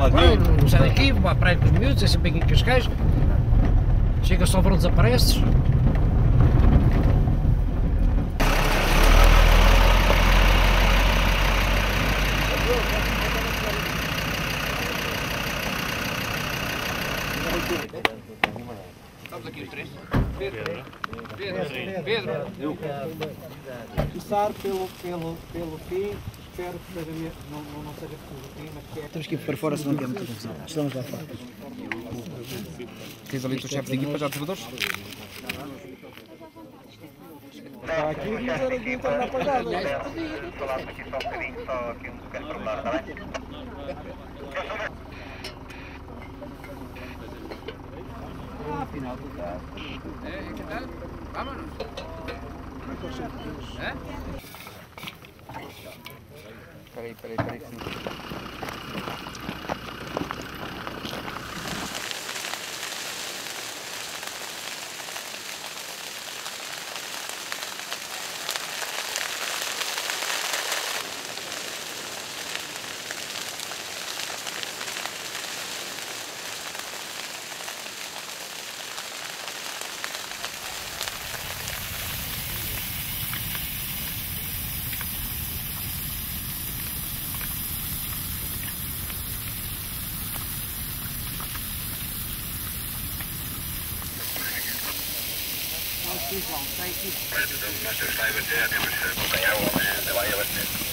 Não sai daqui, vou à praia com os miúdos, é sempre aqui em Cascais. Chega só verão, desapareces. Estamos aqui os três. Pedro. Começar pelo fim, espero que seja, não seja pelo fim, mas que é... Temos que ir para fora se não quer muita confusão. Estamos lá fora. Tens ali o teu chefe de equipa já de jogadores? Está aqui e dizer aqui está na apagada. Falamos aqui só um bocadinho, só aqui um pequeno pormenor, está bem? Afinal, tu estás. ¿Qué tal? Vámonos. ¿Eh? Espera aí.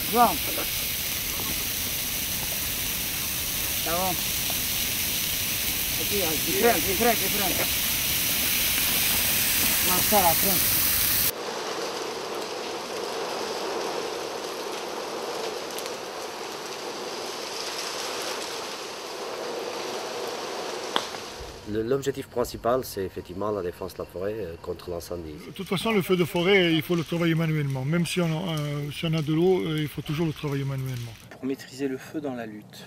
João. Tá bom. Aqui, ó, de frente. Mas está lá, frente. L'objectif principal, c'est effectivement la défense de la forêt contre l'incendie. De toute façon, le feu de forêt, il faut le travailler manuellement. Même si on a de l'eau, il faut toujours le travailler manuellement. Pour maîtriser le feu dans la lutte,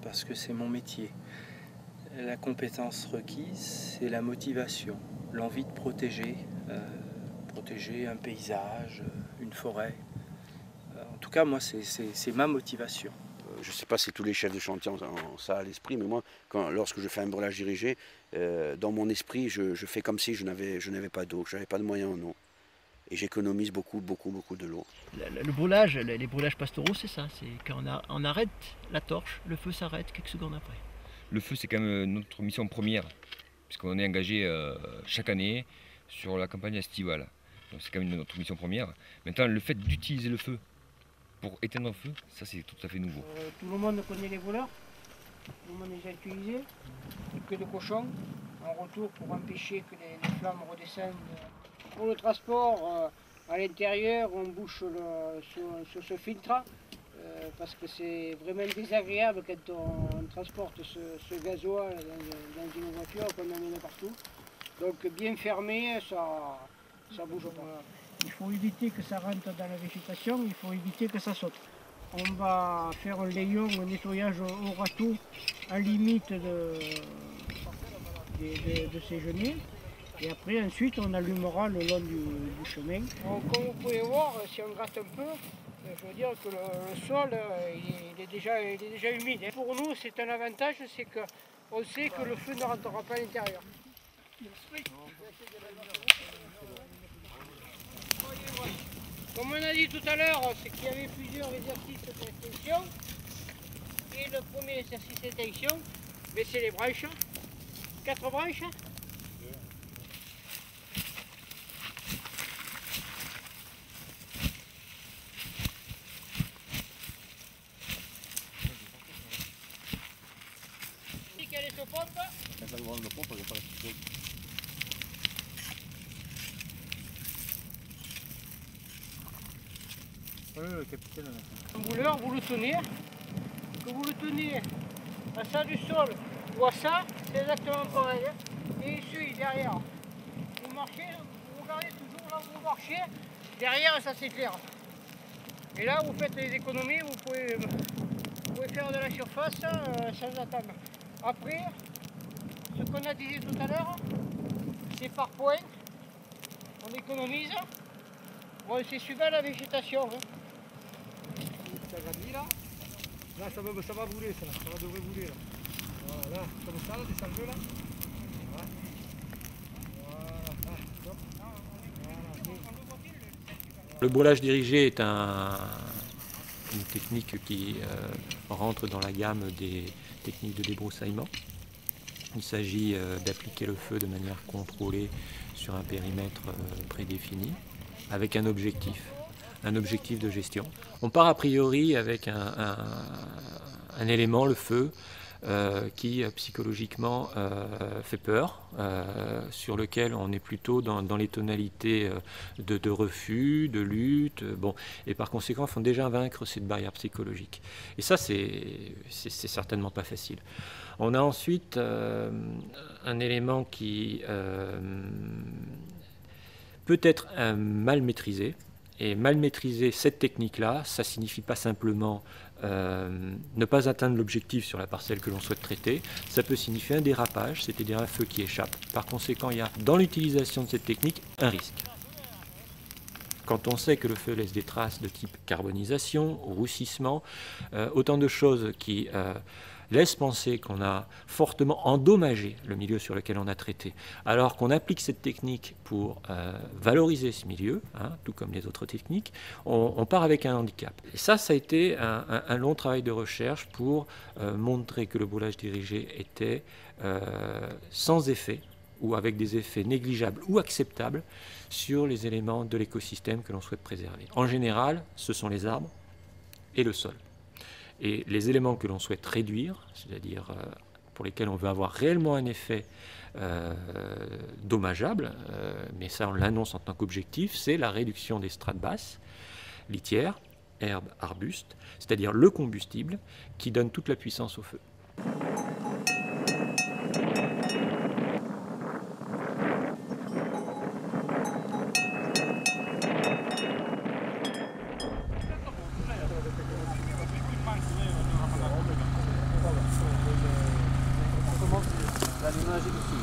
parce que c'est mon métier, la compétence requise, c'est la motivation, l'envie de protéger un paysage, une forêt. En tout cas, moi, c'est ma motivation. Je ne sais pas si tous les chefs de chantier ont ça à l'esprit, mais moi, lorsque je fais un brûlage dirigé, dans mon esprit, je fais comme si je n'avais pas d'eau, que je n'avais pas de moyens en eau. Et j'économise beaucoup de l'eau. Le brûlage, les brûlages pastoraux, c'est ça. C'est quand on arrête la torche, le feu s'arrête quelques secondes après. Le feu, c'est quand même notre mission première, puisqu'on est engagé chaque année sur la campagne estivale. Donc c'est quand même notre mission première. Maintenant, le fait d'utiliser le feu pour éteindre le feu, ça c'est tout à fait nouveau. Tout le monde connaît les voleurs, tout le monde les a utilisés, que de cochons, en retour pour empêcher que les flammes redescendent. Pour le transport, à l'intérieur, on bouche sur ce filtre, parce que c'est vraiment désagréable quand on transporte ce gasoil dans une voiture qu'on amène partout. Donc bien fermé, ça bouge pas. Il faut éviter que ça rentre dans la végétation, il faut éviter que ça saute. On va faire un layon, un nettoyage au râteau à limite de ces genêts. Et après, ensuite, on allumera le long du chemin. Donc, comme vous pouvez voir, si on gratte un peu, je veux dire que le sol il est déjà humide. Et pour nous, c'est un avantage, c'est qu'on sait que le feu ne rentrera pas à l'intérieur. Comme on a dit tout à l'heure, c'est qu'il y avait plusieurs exercices d'extinction. Et le premier exercice d'extinction, c'est les branches. 4 branches. Un brûleur, vous le tenez, que vous le tenez à ça du sol ou à ça, c'est exactement pareil. Et ici, derrière, vous marchez, vous regardez toujours là où vous marchez, derrière ça s'éclaire. Et là, vous faites les économies, vous pouvez faire de la surface sans attendre. Après, ce qu'on a dit tout à l'heure, c'est par point, on économise. Bon, c'est suivant la végétation. Hein. Ça va là. Là, ça va bouler, ça devrait bouler. Là. Voilà, là, comme ça, descends-le là. Voilà. Voilà, hop. Le brûlage dirigé est une technique qui rentre dans la gamme des techniques de débroussaillement. Il s'agit d'appliquer le feu de manière contrôlée sur un périmètre prédéfini avec un objectif de gestion. On part a priori avec un élément, le feu, qui psychologiquement fait peur, sur lequel on est plutôt dans les tonalités de refus, de lutte, bon, et par conséquent il faut déjà vaincre cette barrière psychologique. Et ça c'est certainement pas facile. On a ensuite un élément qui peut être mal maîtrisé. Et mal maîtriser cette technique-là, ça ne signifie pas simplement ne pas atteindre l'objectif sur la parcelle que l'on souhaite traiter. Ça peut signifier un dérapage, c'est-à-dire un feu qui échappe. Par conséquent, il y a dans l'utilisation de cette technique un risque. Quand on sait que le feu laisse des traces de type carbonisation, roussissement, autant de choses qui laisse penser qu'on a fortement endommagé le milieu sur lequel on a traité, alors qu'on applique cette technique pour valoriser ce milieu, hein, tout comme les autres techniques, on part avec un handicap. Et ça a été un long travail de recherche pour montrer que le brûlage dirigé était sans effet, ou avec des effets négligeables ou acceptables sur les éléments de l'écosystème que l'on souhaite préserver. En général, ce sont les arbres et le sol. Et les éléments que l'on souhaite réduire, c'est-à-dire pour lesquels on veut avoir réellement un effet dommageable, mais ça on l'annonce en tant qu'objectif, c'est la réduction des strates basses, litières, herbes, arbustes, c'est-à-dire le combustible qui donne toute la puissance au feu. L'allumage est ici.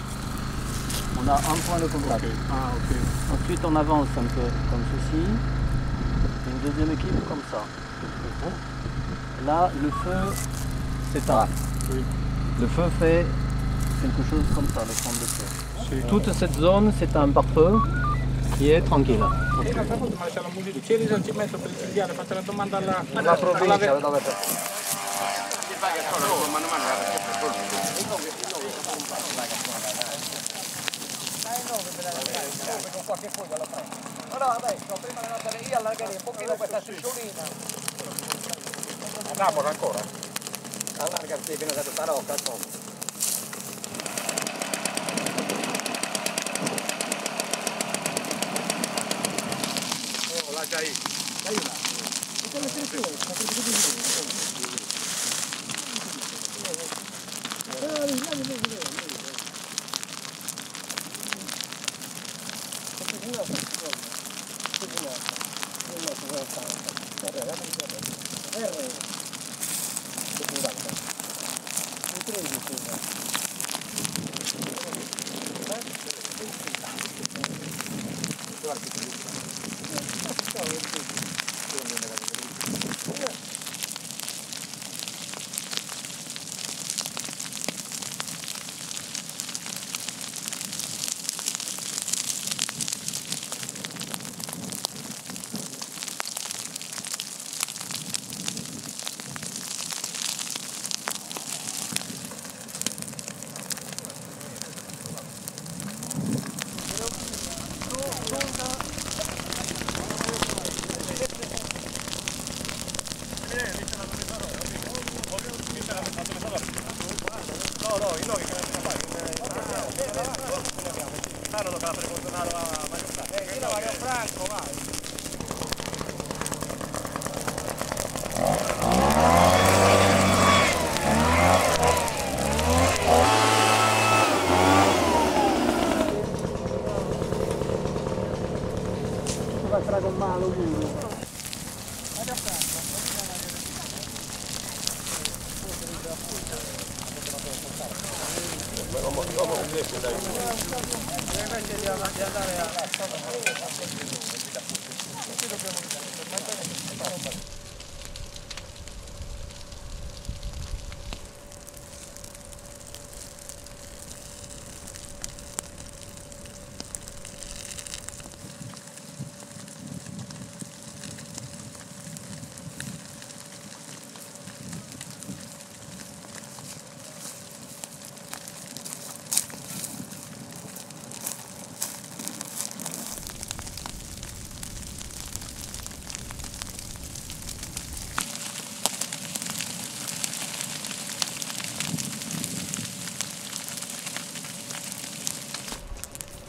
On a un point de contact. Ah, okay. Ensuite on avance un peu comme ceci. Une deuxième équipe comme ça. Là le feu s'éteint. Oui. Le feu fait quelque chose comme ça, le front de feu. Toute cette zone c'est un pare-feu qui est tranquille. Okay. Allora adesso prima di andare via allargare un pochino questa susciolina. Andiamo ancora? Allargati fino a questa rocca, oh, là già dai là.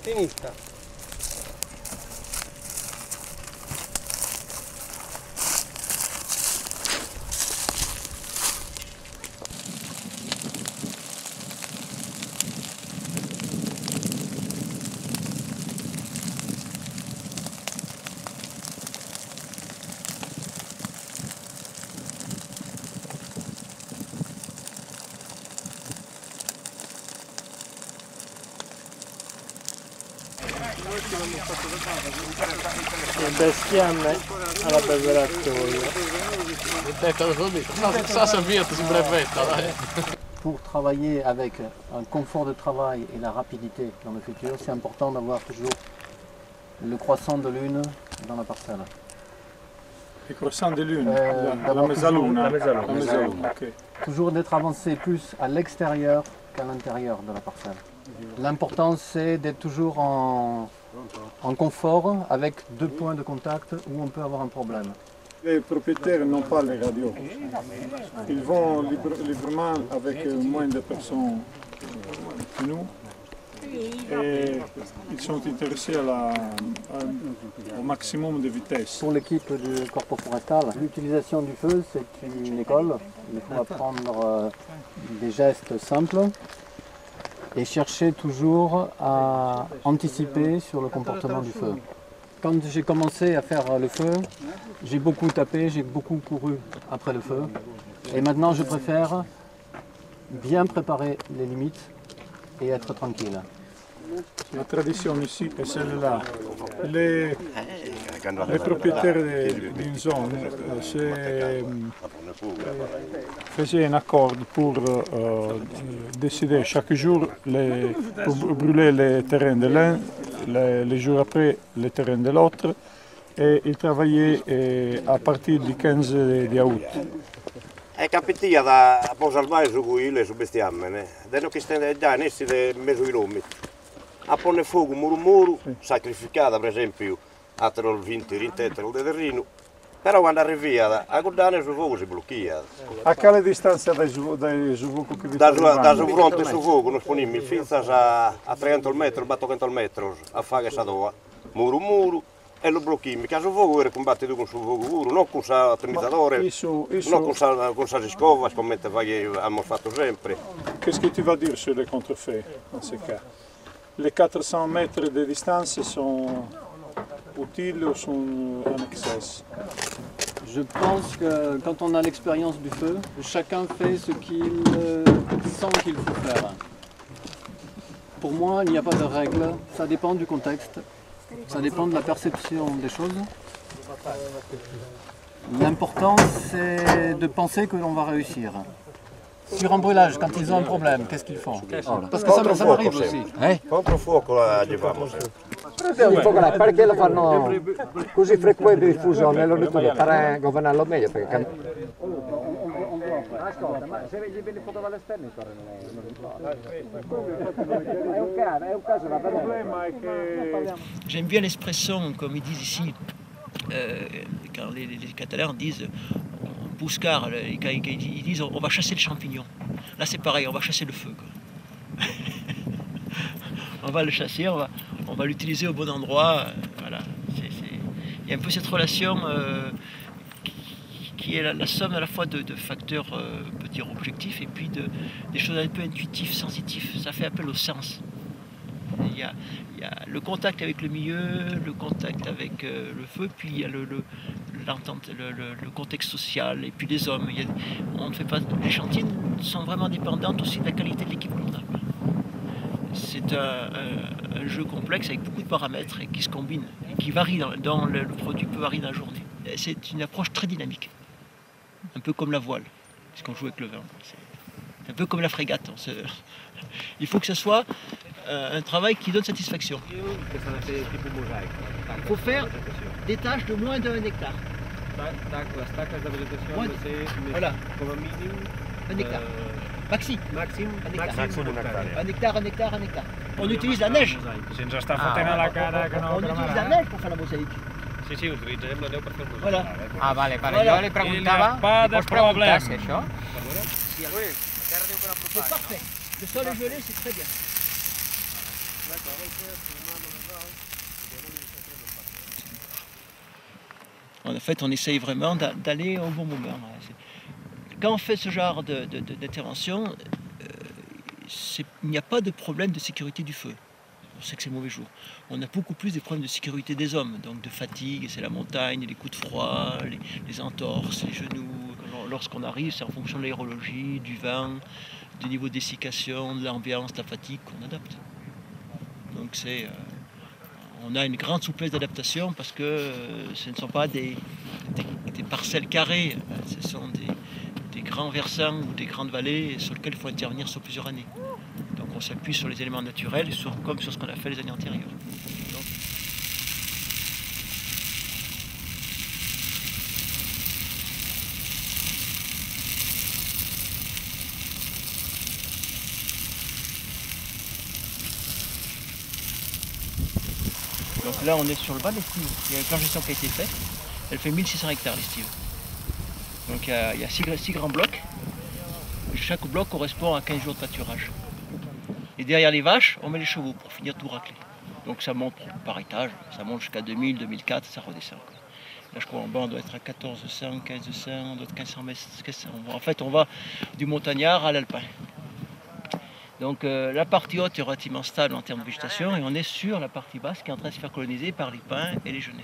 Finita. Le bestiame alla beveratoio. Pour travailler avec un confort de travail et la rapidité dans le futur, c'est important d'avoir toujours le croissant de lune dans la parcelle. Le croissant de lune, la mezzaluna. Okay. Toujours d'être avancé plus à l'extérieur qu'à l'intérieur de la parcelle. L'important c'est d'être toujours en confort avec deux points de contact où on peut avoir un problème. Les propriétaires n'ont pas les radios. Ils vont librement avec moins de personnes que nous. Et ils sont intéressés au maximum de vitesse. Pour l'équipe du Corpo Forestal, l'utilisation du feu c'est une école. Il faut apprendre des gestes simples et chercher toujours à anticiper sur le comportement du feu. Quand j'ai commencé à faire le feu, j'ai beaucoup tapé, j'ai beaucoup couru après le feu. Et maintenant je préfère bien préparer les limites et être tranquille. La tradition ici est celle-là. Les propriétaires d'une zone faisaient un accord pour décider chaque jour pour brûler les terrains de l'un, les jours après les terrains de l'autre, et ils travaillaient à partir du 15 août. Capittia da Posalvai su cui le su bestiammene, da che stende già nessi de mezzo chilometro. A ponne fuoco muru sacrificata per esempio a 20 rintetto del terreno, però quando arriva a guardare su fuoco si blocchia. A quale distanza dai su fuoco che vi da su fronte su fuoco non sponimmi finza a 300 metri, 400 metri a fare questa doa, muru e lo blocchimmi, caso fuoco era combattuto con su fuoco puro, non con sa attrezzatura, non con sa scova, come abbiamo fatto sempre. Qu'est-ce que tu vas dire sur les contrefaits dans ce cas? Les 400 mètres de distance sont utiles ou sont en excès? Je pense que quand on a l'expérience du feu, chacun fait ce qu'il sent qu'il faut faire. Pour moi, il n'y a pas de règle, ça dépend du contexte, ça dépend de la perception des choses. L'important, c'est de penser que l'on va réussir. Sur un brûlage, quand ils ont un problème, qu'est-ce qu'ils font? Parce que ça m'arrive aussi. Contro fuoco gli famo sempre. Perché lo fanno così frequente diffuso nell'ornitologo? Per governarlo meglio. Ascolta, ma se vedi bene foto dall'esterno è un caso da problema. J'aime bien l'expression, comme ils disent ici, quand les Catalans disent Bouscar, ils disent on va chasser le champignon. Là c'est pareil, on va chasser le feu. Quoi. On va le chasser, on va l'utiliser au bon endroit. Voilà. Il y a un peu cette relation qui est la somme à la fois de facteurs, on peut dire, objectifs et puis des choses un peu intuitives, sensitives. Ça fait appel au sens. Il y a le contact avec le milieu, le contact avec le feu, puis il y a l'entente, le contexte social et puis les hommes. On ne fait pas, les chantiers sont vraiment dépendants aussi de la qualité de l'équipe qu'on a. C'est un jeu complexe avec beaucoup de paramètres et qui se combinent, et qui varient dans le produit peut varier dans la journée. C'est une approche très dynamique, un peu comme la voile, puisqu'on joue avec le vent. C'est un peu comme la frégate. Il faut que ce soit un travail qui donne satisfaction. Il faut faire des tâches de moins d'1 hectare. Voilà. Un hectare. Maxi. Un hectare. On utilise la neige. On utilise la neige pour faire la mosaïque. Sí, utilitzarem la neu per fer el Voilà. Ah, vale, jo li preguntava, pots preguntar si això? C'est parfait. Le sol est gelé, c'est très bien. En fait, on essaye vraiment d'aller au bon moment. Quand on fait ce genre d'intervention, il n'y a pas de problème de sécurité du feu. On sait que c'est mauvais jour. On a beaucoup plus des problèmes de sécurité des hommes, donc de fatigue, c'est la montagne, les coups de froid, les entorses, les genoux. Lorsqu'on arrive, c'est en fonction de l'aérologie, du vent, du niveau de dessiccation, de l'ambiance, de la fatigue qu'on adapte. Donc on a une grande souplesse d'adaptation parce que ce ne sont pas des parcelles carrées, ce sont des grands versants ou des grandes vallées sur lesquelles il faut intervenir sur plusieurs années. Donc on s'appuie sur les éléments naturels comme sur ce qu'on a fait les années antérieures. Donc là on est sur le bas de l'estive. Il y a une plantation qui a été faite. Elle fait 1600 hectares l'estive. Donc il y a 6 grands blocs. Chaque bloc correspond à 15 jours de pâturage. Et derrière les vaches, on met les chevaux pour finir tout racler. Donc ça monte par étage, ça monte jusqu'à 2000, 2004, ça redescend. Là je crois en bas on doit être à 1400, 1500, on doit être 1500 mètres. En fait on va du montagnard à l'alpin. Donc la partie haute est relativement stable en termes de végétation et on est sur la partie basse qui est en train de se faire coloniser par les pins et les genêts.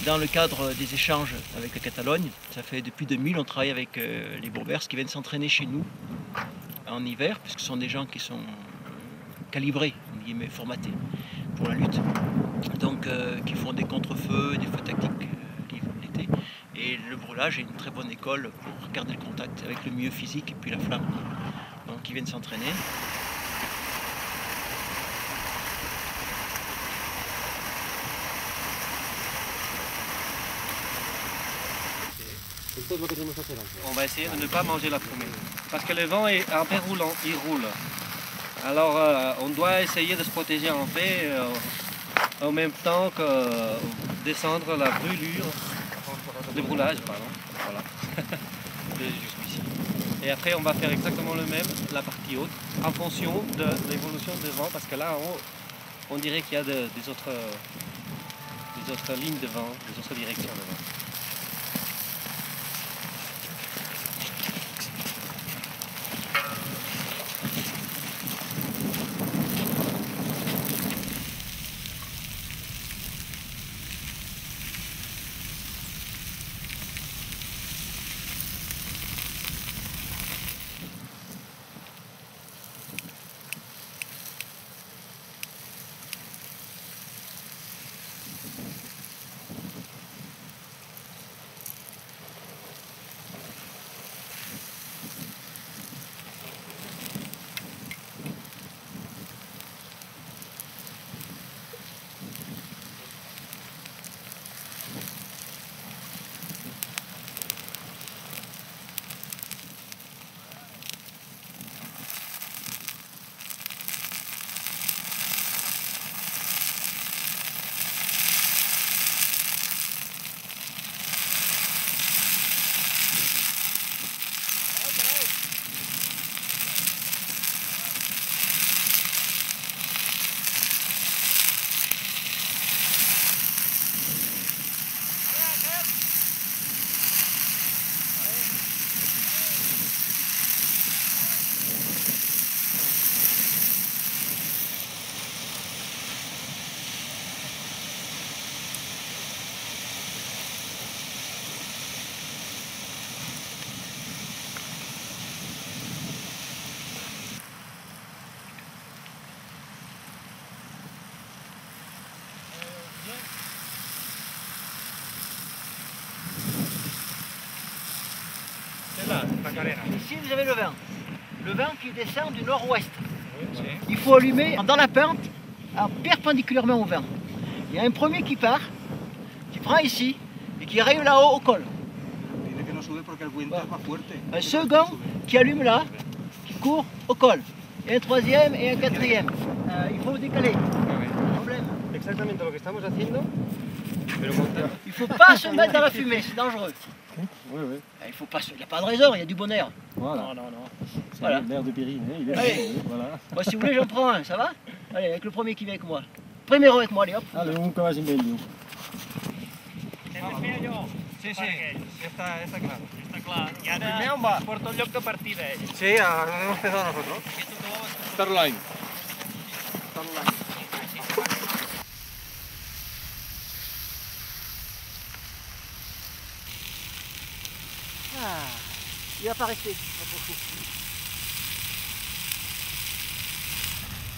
Dans le cadre des échanges avec la Catalogne, ça fait depuis 2000 on travaille avec les Bourbers qui viennent s'entraîner chez nous en hiver, puisque ce sont des gens qui sont calibrés, formatés pour la lutte, donc qui font des contre-feux, des feux tactiques l'été. Et le brûlage est une très bonne école pour garder le contact avec le milieu physique et puis la flamme. Donc ils viennent s'entraîner. On va essayer de ne pas manger la promesse. Parce que le vent est un peu roulant, il roule. Alors on doit essayer de se protéger en fait en même temps que descendre la brûlure, le brûlage, pardon. Voilà. Jusqu'ici. Et après on va faire exactement le même, la partie haute, en fonction de l'évolution du vent, parce que là en haut, on dirait qu'il y a des autres lignes de vent, des autres directions de vent. Ici vous avez le vent qui descend du nord-ouest. Il faut allumer dans la pente, perpendiculairement au vent. Il y a un premier qui part, qui prend ici et qui arrive là-haut au col. Un second qui allume là, qui court au col. et un troisième et un quatrième. Il faut décaler. Problème. Exactement ce que estamos haciendo. Il ne faut pas se mettre dans la fumée, c'est dangereux. Oui, oui. Il faut pas, il n'y a pas de raison, il y a du bon air. Voilà. Non, non, non. C'est Voilà. l'air de Pyrénées, il est Allez. bon, voilà. Moi, si vous voulez, j'en prends un, ça va? Allez, avec le premier qui vient avec moi. Primero avec moi, allez hop. Allez, un que vagi meglio. Sí, sí, está claro. Está claro. Y ara porta el lloc de partida ell. Sí, ahora hemos empezado nosotros. Starline. Ah, il va pas rester, notre chou.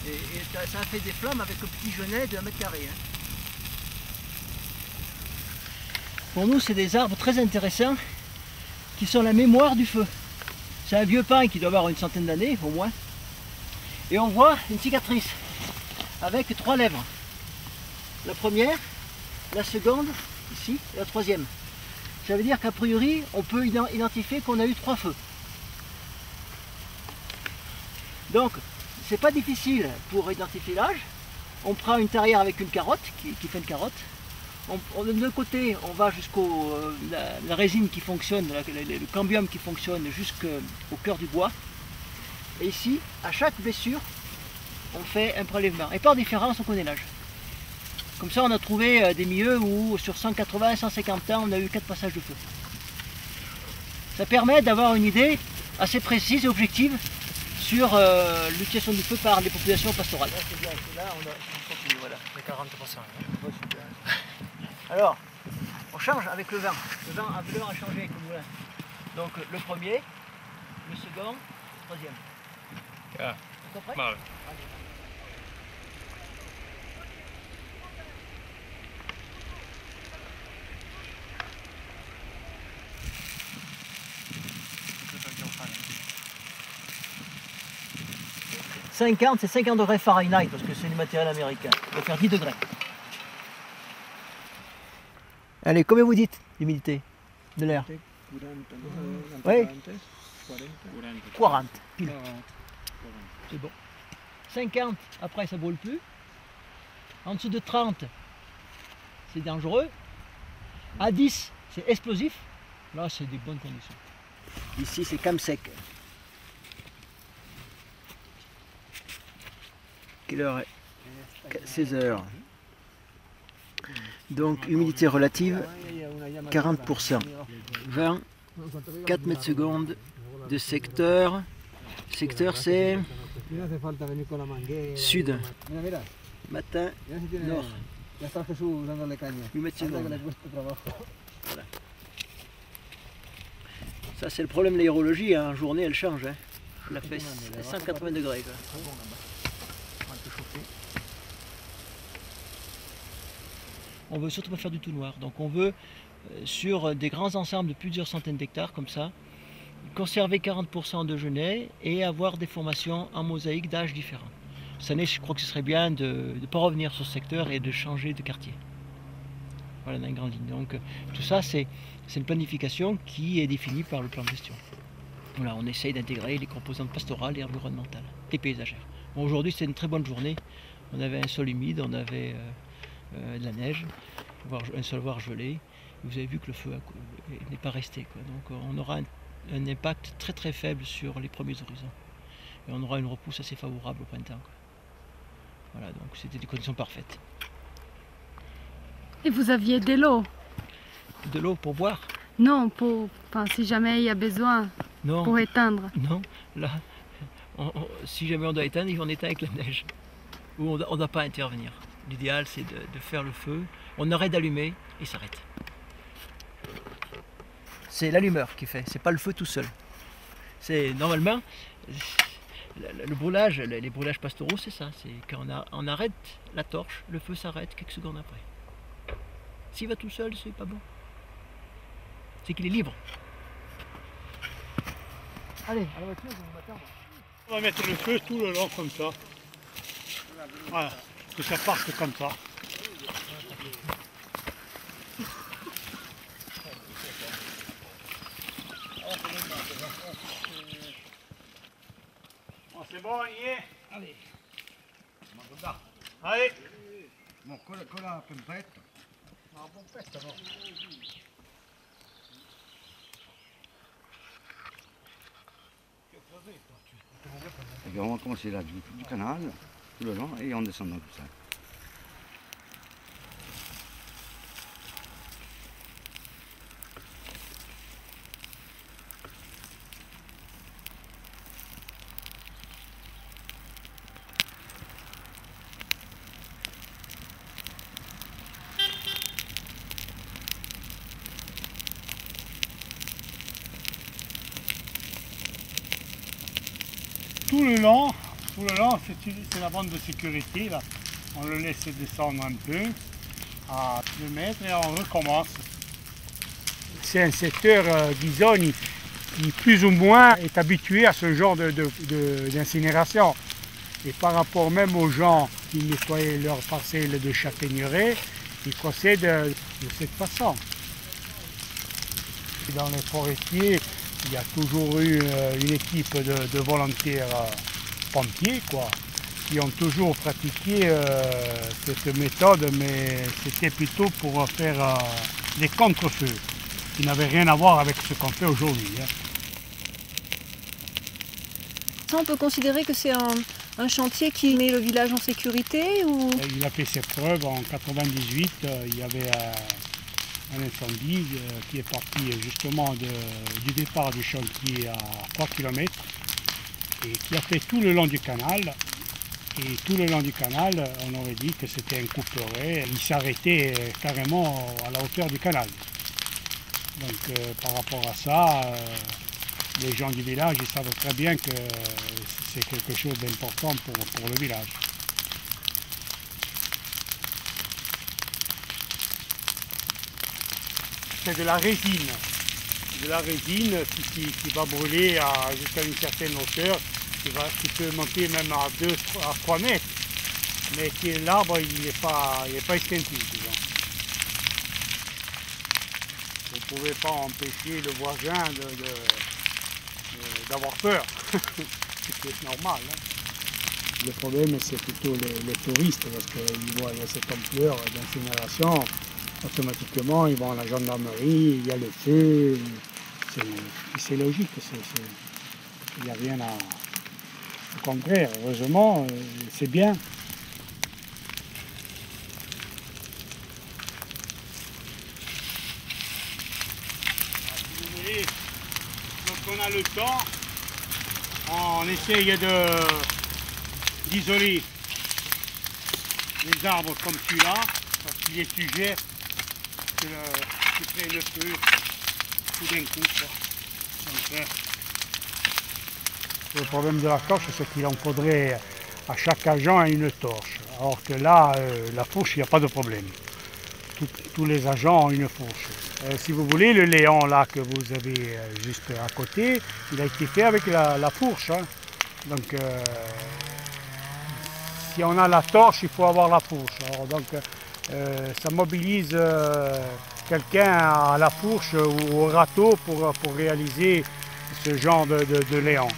Et ça a fait des flammes avec un petit genêt de 1 mètre carré. Hein. Pour nous, c'est des arbres très intéressants qui sont la mémoire du feu. C'est un vieux pin qui doit avoir une centaine d'années au moins. Et on voit une cicatrice avec 3 lèvres. La première, la seconde, ici, et la troisième. Ça veut dire qu'a priori, on peut identifier qu'on a eu 3 feux. Donc, c'est pas difficile pour identifier l'âge. On prend une terrière avec une carotte, qui fait une carotte. De l'autre côté, on va jusqu'au la résine qui fonctionne, le cambium qui fonctionne jusqu'au cœur du bois. Et ici, à chaque blessure, on fait un prélèvement. Et par différence, on connaît l'âge. Comme ça, on a trouvé des milieux où sur 180, 150 ans, on a eu 4 passages de feu. Ça permet d'avoir une idée assez précise et objective sur l'utilisation du feu par les populations pastorales. Là, c'est bien, là, on a voilà, les 40%. Alors, on change avec le vent. Le vent a changé avec le moulin. Donc le premier, le second, le troisième. Ja. Vous comprenez? Vale. C'est 50 degrés Fahrenheit parce que c'est du matériel américain. Il va faire 10 degrés. Allez, combien vous dites l'humidité de l'air? Oui. 40, pile. C'est bon. 50, après ça ne brûle plus. En dessous de 30, c'est dangereux. À 10, c'est explosif. Là, c'est des bonnes conditions. Ici, c'est cam sec. Quelle heure est 16 heures. Donc, humidité relative, 40%. 20, 4 mètres secondes de secteur. Secteur, c'est sud. Matin, nord. 8 mètres secondes. Voilà. Ça, c'est le problème de l'aérologie. Hein. En journée, elle change. Hein. Elle a fait 180 degrés. Quoi. On veut surtout pas faire du tout noir. Donc on veut, sur des grands ensembles de plusieurs centaines d'hectares comme ça, conserver 40% de genêts et avoir des formations en mosaïque d'âges différents. Cette année, je crois que ce serait bien de ne pas revenir sur ce secteur et de changer de quartier. Voilà, dans une grande ligne. Donc tout ça, c'est une planification qui est définie par le plan de gestion. Voilà, on essaye d'intégrer les composantes pastorales et environnementales et paysagères. Bon, aujourd'hui, c'est une très bonne journée. On avait un sol humide, on avait de la neige, un sol voire gelé. Vous avez vu que le feu n'est pas resté. Quoi. Donc on aura un impact très très faible sur les premiers horizons. Et on aura une repousse assez favorable au printemps. Quoi. Voilà, donc c'était des conditions parfaites. Et vous aviez de l'eau? De l'eau pour boire? Non, si jamais il y a besoin, non, pour éteindre. Non, là, si jamais on doit éteindre, on éteint avec la neige. Ou on ne doit pas intervenir. L'idéal, c'est de faire le feu. On arrête d'allumer, il s'arrête. C'est l'allumeur qui fait, c'est pas le feu tout seul. C'est normalement le brûlage, les brûlages pastoraux, c'est ça. C'est quand on arrête la torche, le feu s'arrête quelques secondes après. S'il va tout seul, c'est pas bon. C'est qu'il est libre. Allez, à la voiture, on va attendre. On va mettre le feu tout le long comme ça. Voilà, que ça parte comme ça. C'est bon, il y est. Allez. Allez. Bon, con la pompetta. No, la pompetta no. Et on va commencer là du canal, tout le long, et on descend dans tout ça. Tout le long, c'est la bande de sécurité. Là. On le laisse descendre un peu à 2 mètres et on recommence. C'est un secteur d'Isonne qui plus ou moins est habitué à ce genre d'incinération. Et par rapport même aux gens qui nettoyaient leurs parcelles de châtaigneraies, ils procèdent de cette façon. Dans les forestiers, il y a toujours eu une équipe de volontaires pompiers qui ont toujours pratiqué cette méthode, mais c'était plutôt pour faire des contre-feux, qui n'avaient rien à voir avec ce qu'on fait aujourd'hui. On peut considérer que c'est un chantier qui met le village en sécurité ou... Il a fait ses preuves en 1998, il y avait un incendie qui est parti justement du départ du chantier à 3 km et qui a fait tout le long du canal. Et tout le long du canal, on aurait dit que c'était un couperet. Il s'arrêtait carrément à la hauteur du canal. Donc par rapport à ça, les gens du village ils savent très bien que c'est quelque chose d'important pour le village. C'est de la résine qui va brûler jusqu'à une certaine hauteur, qui peut monter même à 2 à 3 mètres, mais l'arbre il n'est pas extinctif, disons. Vous ne pouvez pas empêcher le voisin d'avoir peur, c'est normal. Hein. Le problème c'est plutôt les touristes, parce qu'ils voient cette ampleur d'incinération. Automatiquement, ils vont à la gendarmerie, il y a le feu, c'est logique, il n'y a rien à... Au contraire, heureusement, c'est bien. Si vous voulez, quand on a le temps, on essaye d'isoler les arbres comme celui-là, parce qu'il est sujet qui fait le feu tout d'un coup. Donc, le problème de la torche, c'est qu'il en faudrait à chaque agent une torche. Alors que là, la fourche, il n'y a pas de problème. Tous les agents ont une fourche. Si vous voulez, le Léon là que vous avez juste à côté, il a été fait avec la fourche. Hein. Donc, si on a la torche, il faut avoir la fourche. Alors, donc, ça mobilise quelqu'un à la fourche ou au râteau pour réaliser ce genre de Léon.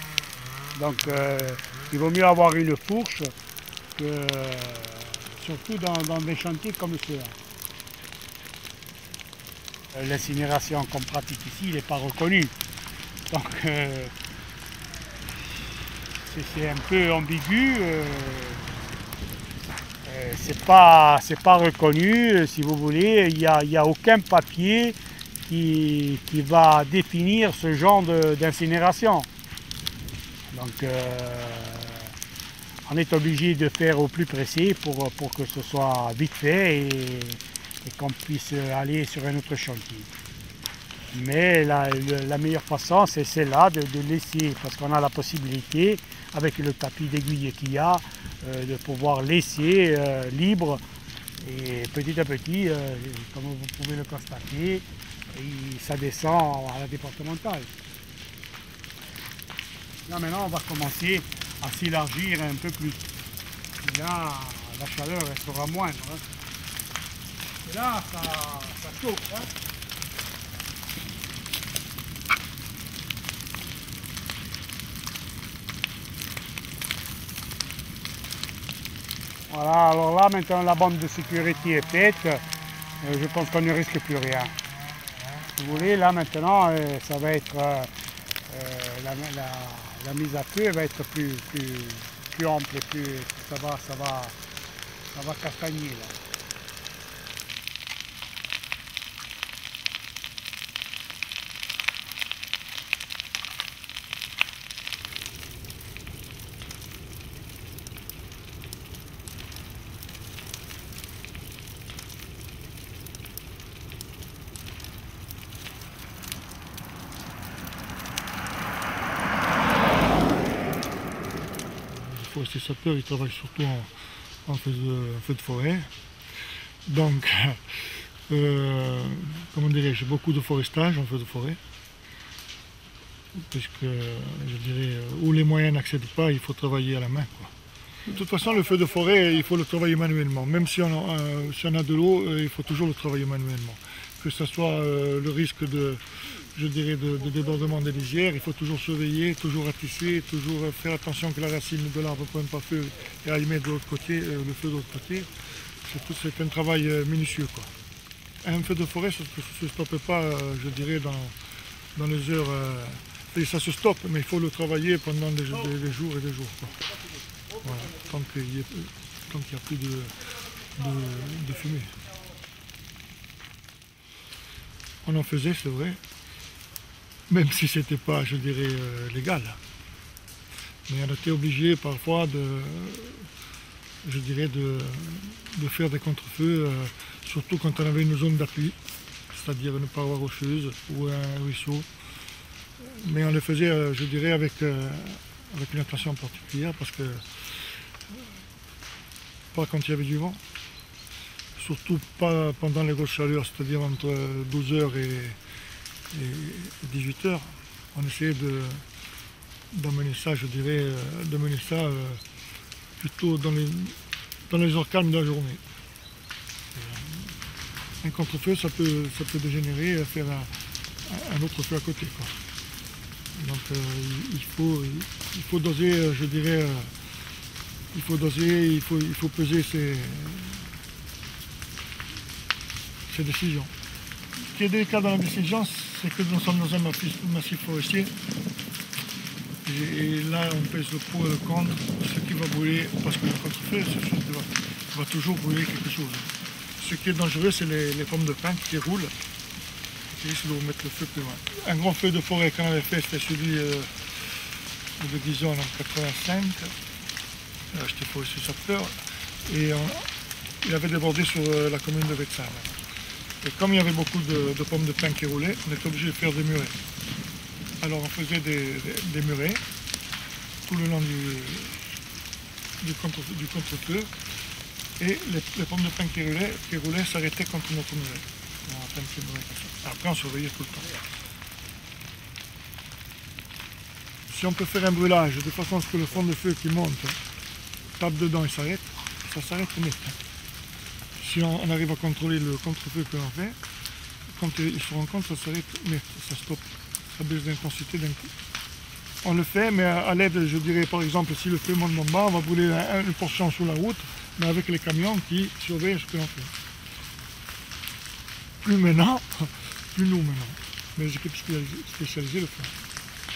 Donc il vaut mieux avoir une fourche, surtout dans des chantiers comme ceux-là. L'incinération qu'on pratique ici, il n'est pas reconnu. Donc c'est un peu ambigu. C'est pas reconnu, si vous voulez, il n'y a aucun papier qui va définir ce genre d'incinération. Donc on est obligé de faire au plus pressé pour que ce soit vite fait et qu'on puisse aller sur un autre chantier. Mais la meilleure façon, c'est celle-là, de laisser, parce qu'on a la possibilité, avec le tapis d'aiguille qu'il y a, de pouvoir laisser libre. Et petit à petit, comme vous pouvez le constater, ça descend à la départementale. Là maintenant, on va commencer à s'élargir un peu plus. Et là, la chaleur elle sera moindre. Hein. Et là, ça chauffe. Hein. Voilà, alors là maintenant la bande de sécurité est faite, je pense qu'on ne risque plus rien. Si vous voulez, là maintenant ça va être la mise à feu va être plus ample et ça va castagner là. Ces sapeurs, ils travaillent surtout en feu de forêt. Donc, comment dirais-je, beaucoup de forestage en feu de forêt. Puisque, je dirais, où les moyens n'accèdent pas, il faut travailler à la main, quoi. De toute façon, le feu de forêt, il faut le travailler manuellement. Même si on a de l'eau, il faut toujours le travailler manuellement. Que ce soit le risque de débordement des lisières, il faut toujours surveiller, toujours ratisser, toujours faire attention que la racine de l'arbre ne prenne pas feu et allumer de l'autre côté, le feu de l'autre côté. C'est un travail minutieux, quoi. Un feu de forêt, ça ne se stoppe pas, je dirais, dans les heures. Et ça se stoppe, mais il faut le travailler pendant des jours et des jours, quoi. Voilà, tant qu'il n'y a plus de fumée. On en faisait, c'est vrai, même si ce n'était pas, je dirais, légal. Mais on était obligé parfois de faire des contre-feux, surtout quand on avait une zone d'appui, c'est-à-dire une paroi rocheuse ou un ruisseau. Mais on le faisait, je dirais, avec une attention particulière, parce que pas quand il y avait du vent, surtout pas pendant les grosses chaleurs, c'est-à-dire entre 12h et 18h. On essayait d'amener ça, je dirais, plutôt dans les heures calmes de la journée. Un contre-feu, ça peut dégénérer et faire un autre feu à côté, quoi. Donc il faut doser, je dirais, il faut peser ses décisions. Ce qui est délicat dans la décision, c'est que nous sommes dans un massif forestier. Et là, on pèse le pour et le contre, ce qui va brûler, parce que le contre-feu, c'est sûr qu'il va toujours brûler quelque chose. Ce qui est dangereux, c'est les pommes de pin qui roulent, qui risquent de remettre le feu plus loin. Un grand feu de forêt qu'on avait fait, c'était celui de Guizon en 85. J'étais forestier sapeur. Et il avait débordé sur la commune de Vetsane. Et comme il y avait beaucoup de pommes de pin qui roulaient, on était obligé de faire des murets. Alors on faisait des murets tout le long du contre-feu. Et les pommes de pin qui roulaient s'arrêtaient contre notre muret. Après on surveillait tout le temps. Si on peut faire un brûlage de façon à ce que le fond de feu qui monte tape dedans et s'arrête, ça s'arrête net. Si on arrive à contrôler le contre-feu que l'on fait, quand il se rend compte, ça s'arrête net, ça stoppe, ça baisse d'intensité d'un coup. On le fait, mais à l'aide, je dirais par exemple, si le feu monte en bas, on va brûler une portion sur la route, mais avec les camions qui surveillent ce que l'on fait. Plus maintenant, plus nous maintenant. Mais les équipes spécialisées le font.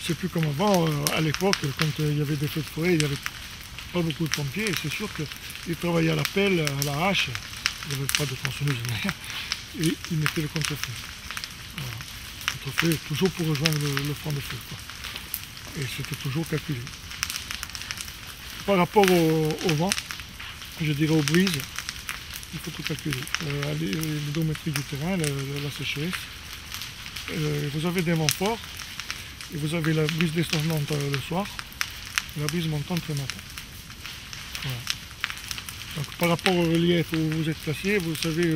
C'est plus comme avant, à l'époque, quand il y avait des feux de forêt, il n'y avait pas beaucoup de pompiers, et c'est sûr qu'ils travaillaient à la pelle, à la hache, il n'y avait pas de tronçonneuse, et ils mettaient le contre-feu. Voilà. Contre-feu, toujours pour rejoindre le front de feu, quoi. Et c'était toujours calculé. Par rapport au vent, je dirais aux brises, il faut tout calculer. L'hydrométrie du terrain, la sécheresse. Vous avez des vents forts, et vous avez la brise descendante le soir, et la brise montante le matin. Voilà. Donc, par rapport au relief où vous êtes placé, vous savez,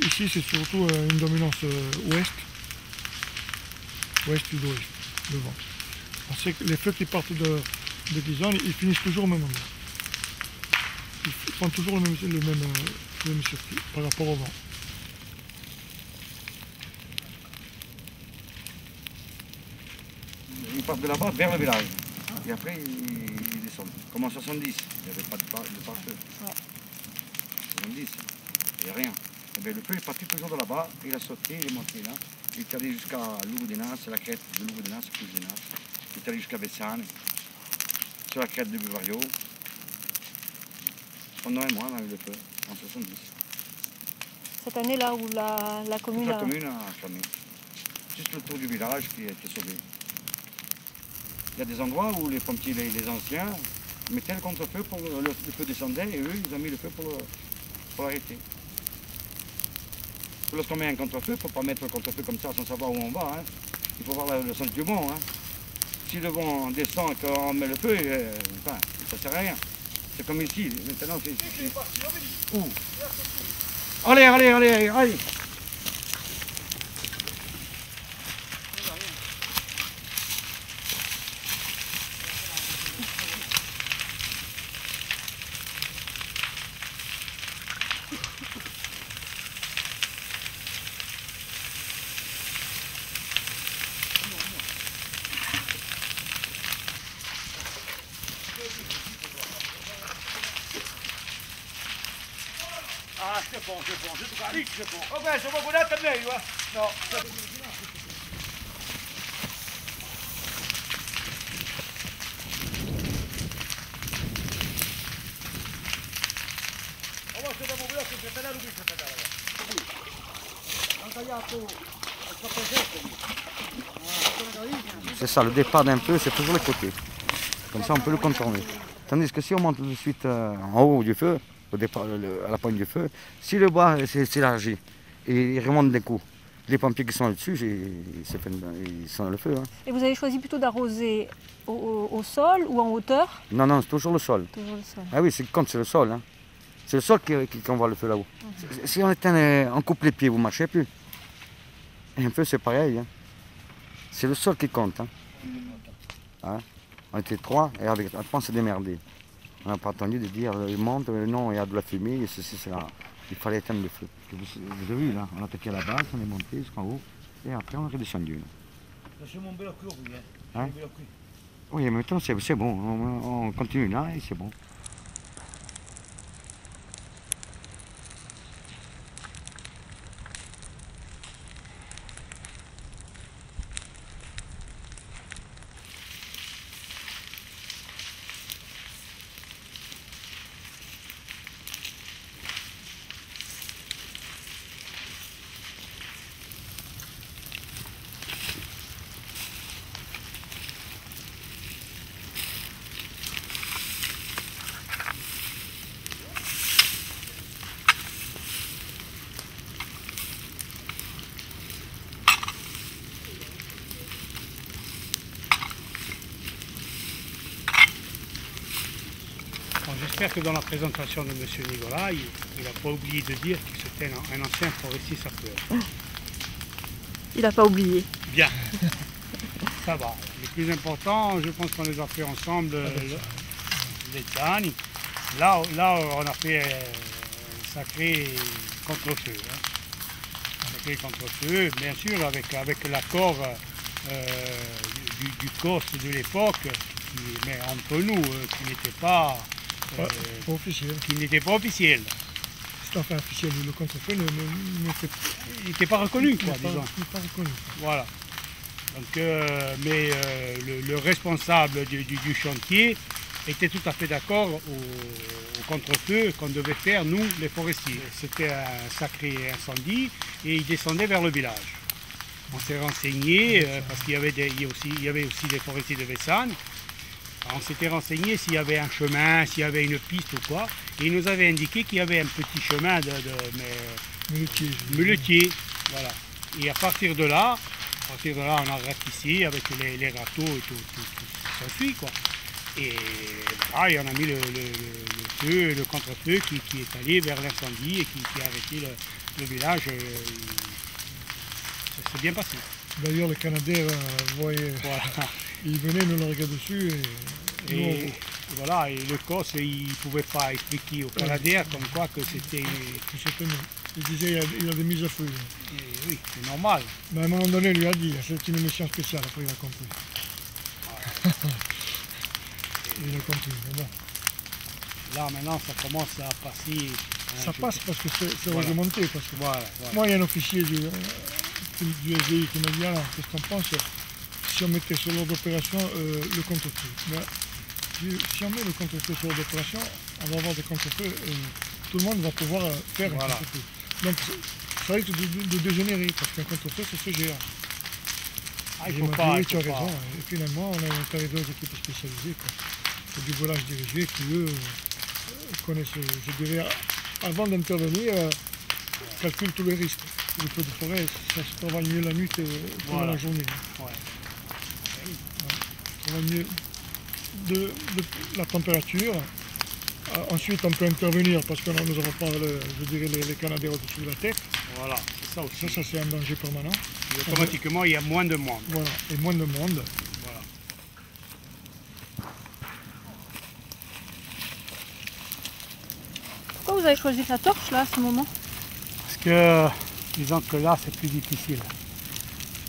ici c'est surtout une dominance ouest-sud-ouest, le vent. On sait que les feux qui partent de Guizon, ils finissent toujours au même endroit. Ils font toujours le même circuit par rapport au vent. Ils partent de là-bas vers le village. Et après, ils descendent, comme en 70. Il n'y avait pas de pare-feu. Ouais. 70, il n'y a rien. Et bien, le feu est parti toujours de là-bas, il a sauté, il est monté là. Il est allé jusqu'à Louvre-des-Nas, c'est la crête de Louvre-des-Nas, Cousinas. Il est allé jusqu'à Bessane, sur la crête de Buvario. Pendant un mois, on a eu le feu, en 70. Cette année-là où la commune Toute la commune a fermé. Juste le tour du village qui a été sauvé. Il y a des endroits où les pompiers, les anciens, mettaient le contre-feu, le feu descendait et eux, ils ont mis le feu pour l'arrêter. Lorsqu'on met un contre-feu, il ne faut pas mettre le contre-feu comme ça sans savoir où on va. Hein. Il faut voir le sens du vent. Hein. Si le vent descend et qu'on met le feu, enfin, ça ne sert à rien. C'est comme ici. Maintenant, c'est... Où? Allez, allez, allez, allez. Ah, c'est bon, c'est tout vite, c'est bon. Oh ben, sono guardato a me, no. C'est ça, le départ d'un feu, c'est toujours le côté. Comme ça, on peut le contourner. Tandis que si on monte tout de suite en haut du feu, au départ, à la pointe du feu, si le bois s'élargit et il remonte d'un coup, les pompiers qui sont au-dessus, ils sont dans le feu. Hein. Et vous avez choisi plutôt d'arroser au sol ou en hauteur? Non, non, c'est toujours le sol. Toujours le sol. Ah oui, c'est le sol. Hein. C'est le sol qui envoie le feu là-haut. Si on coupe les pieds, vous ne marchez plus. Et un feu, c'est pareil. Hein. C'est le sol qui compte. Hein. Hein? On était trois et avec trois, on s'est démerdé. On n'a pas attendu de dire, il monte, non, il y a de la fumée, et ceci, cela. Il fallait éteindre le feu. Vous avez vu, là, on a attaqué à la base, on est monté jusqu'en haut, et après on est redescendu. Hein? Oui, mais maintenant c'est bon, on continue là et c'est bon. J'espère que dans la présentation de M. Nicolas, il n'a pas oublié de dire que c'était un ancien forestier sapeur. Il n'a pas oublié. Bien. Ça va. Le plus important, je pense qu'on les a fait ensemble, les Tani. Là, on a fait un sacré contre-feu. Hein. Un sacré contre-feu, bien sûr, avec l'accord du COS de l'époque, mais entre nous, qui n'était pas... officiel. Qui n'était pas officiel. C'est enfin officiel, le contre-feu n'était pas reconnu, quoi, disons. Pas reconnu. Voilà. Donc, mais le responsable du chantier était tout à fait d'accord au contre-feu qu'on devait faire, nous, les forestiers. C'était un sacré incendie et il descendait vers le village. On s'est renseigné, parce qu'il y avait aussi des forestiers de Vessane. On s'était renseigné s'il y avait un chemin, s'il y avait une piste ou quoi. Et il nous avait indiqué qu'il y avait un petit chemin de muletier. Voilà. Et à partir de là, on a ratissé avec les râteaux et tout s'enfuit, quoi. Et voilà, et on a mis le feu, le contre-feu qui est allé vers l'incendie et qui a arrêté le village. Ça s'est bien passé. D'ailleurs, les Canadiens, voyaient, voilà. Ils venaient nous larguer dessus. Et voilà, et le COS, il ne pouvait pas expliquer aux Canadiens comme quoi que c'était... Il disait qu'il a des mises à feu. Oui, c'est normal. Mais à un moment donné, il lui a dit, c'est une mission spéciale, après il a compris. Il a compris, mais bon. Là maintenant ça commence à passer. Ça passe parce que c'est voilà. réglementé. Parce que voilà. Moi, il y a un officier du SDI qui m'a dit, alors, qu'est-ce qu'on pense si on mettait sur l'ordre d'opération le contre-feu. Si on met le contre-feu sur l'ordre d'opération, on va avoir des contre-feux, tout le monde va pouvoir faire un contre-feu. Donc ça risque de dégénérer, parce qu'un contre-feu, ça se gère. Il faut pas, tu as raison. Et finalement, on a installé 2 équipes spécialisées. C'est du volage dirigé qui, eux, connaissent, je dirais, avant d'intervenir, calculent tous les risques. Le feu de forêt, ça se travaille mieux la nuit que pendant la journée. Ouais. Ça travaille mieux de la température. Ensuite, on peut intervenir parce que nous n'avons pas, je dirais, les canadiens au-dessus de la tête. Voilà, c'est ça aussi. Ça c'est un danger permanent. Et automatiquement, il y a moins de monde. Voilà, et moins de monde. Voilà. Pourquoi vous avez choisi la torche là à ce moment? Parce que, disons que là, c'est plus difficile.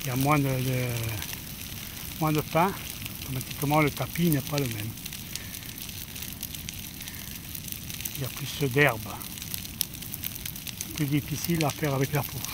Il y a moins de pain. Automatiquement, le tapis n'est pas le même. Il y a plus d'herbe. C'est plus difficile à faire avec la fourche.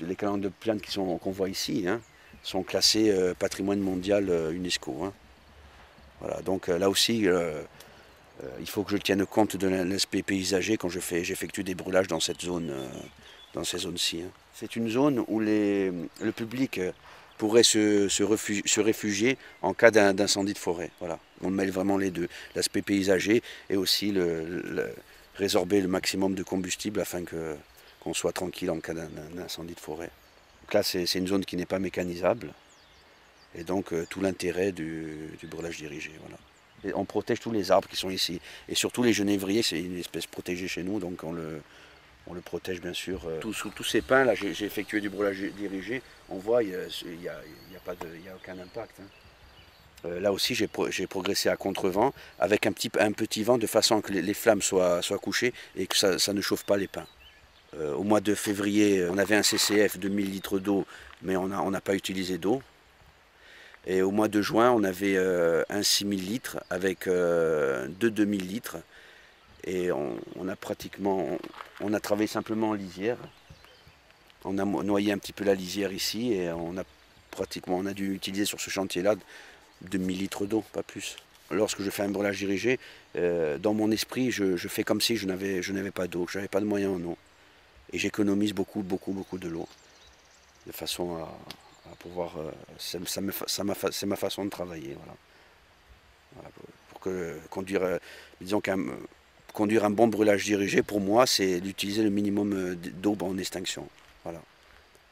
Les calanques de plaine qu'on voit ici sont classées patrimoine mondial UNESCO. Voilà, donc là aussi, il faut que je tienne compte de l'aspect paysager quand j'effectue des brûlages dans cette zone, dans ces zones-ci. C'est une zone où le public pourrait se réfugier en cas d'incendie de forêt. Voilà. On mêle vraiment les deux, l'aspect paysager et aussi résorber le maximum de combustible afin qu'on soit tranquille en cas d'incendie de forêt. Donc là, c'est une zone qui n'est pas mécanisable, et donc tout l'intérêt du brûlage dirigé. Voilà. Et on protège tous les arbres qui sont ici, et surtout les genévriers, c'est une espèce protégée chez nous, donc on le protège bien sûr. Sous tous ces pins, là, j'ai effectué du brûlage dirigé, on voit, il n'y a aucun impact. Là aussi, j'ai progressé à contre-vent, avec un petit vent, de façon que les flammes soient couchées, et que ça ne chauffe pas les pins. Au mois de février, on avait un CCF de 1000 litres d'eau, mais on n'a pas utilisé d'eau. Et au mois de juin, on avait un 6000 litres avec 2000 litres. Et on a travaillé simplement en lisière. On a noyé un petit peu la lisière ici et on a dû utiliser sur ce chantier-là 2000 litres d'eau, pas plus. Lorsque je fais un brûlage dirigé, dans mon esprit, je fais comme si je n'avais pas d'eau, que je n'avais pas de moyens en eau. Et j'économise beaucoup de l'eau, de façon à pouvoir... c'est ma façon de travailler. Voilà. Pour conduire un bon brûlage dirigé, pour moi, c'est d'utiliser le minimum d'eau en extinction. Voilà.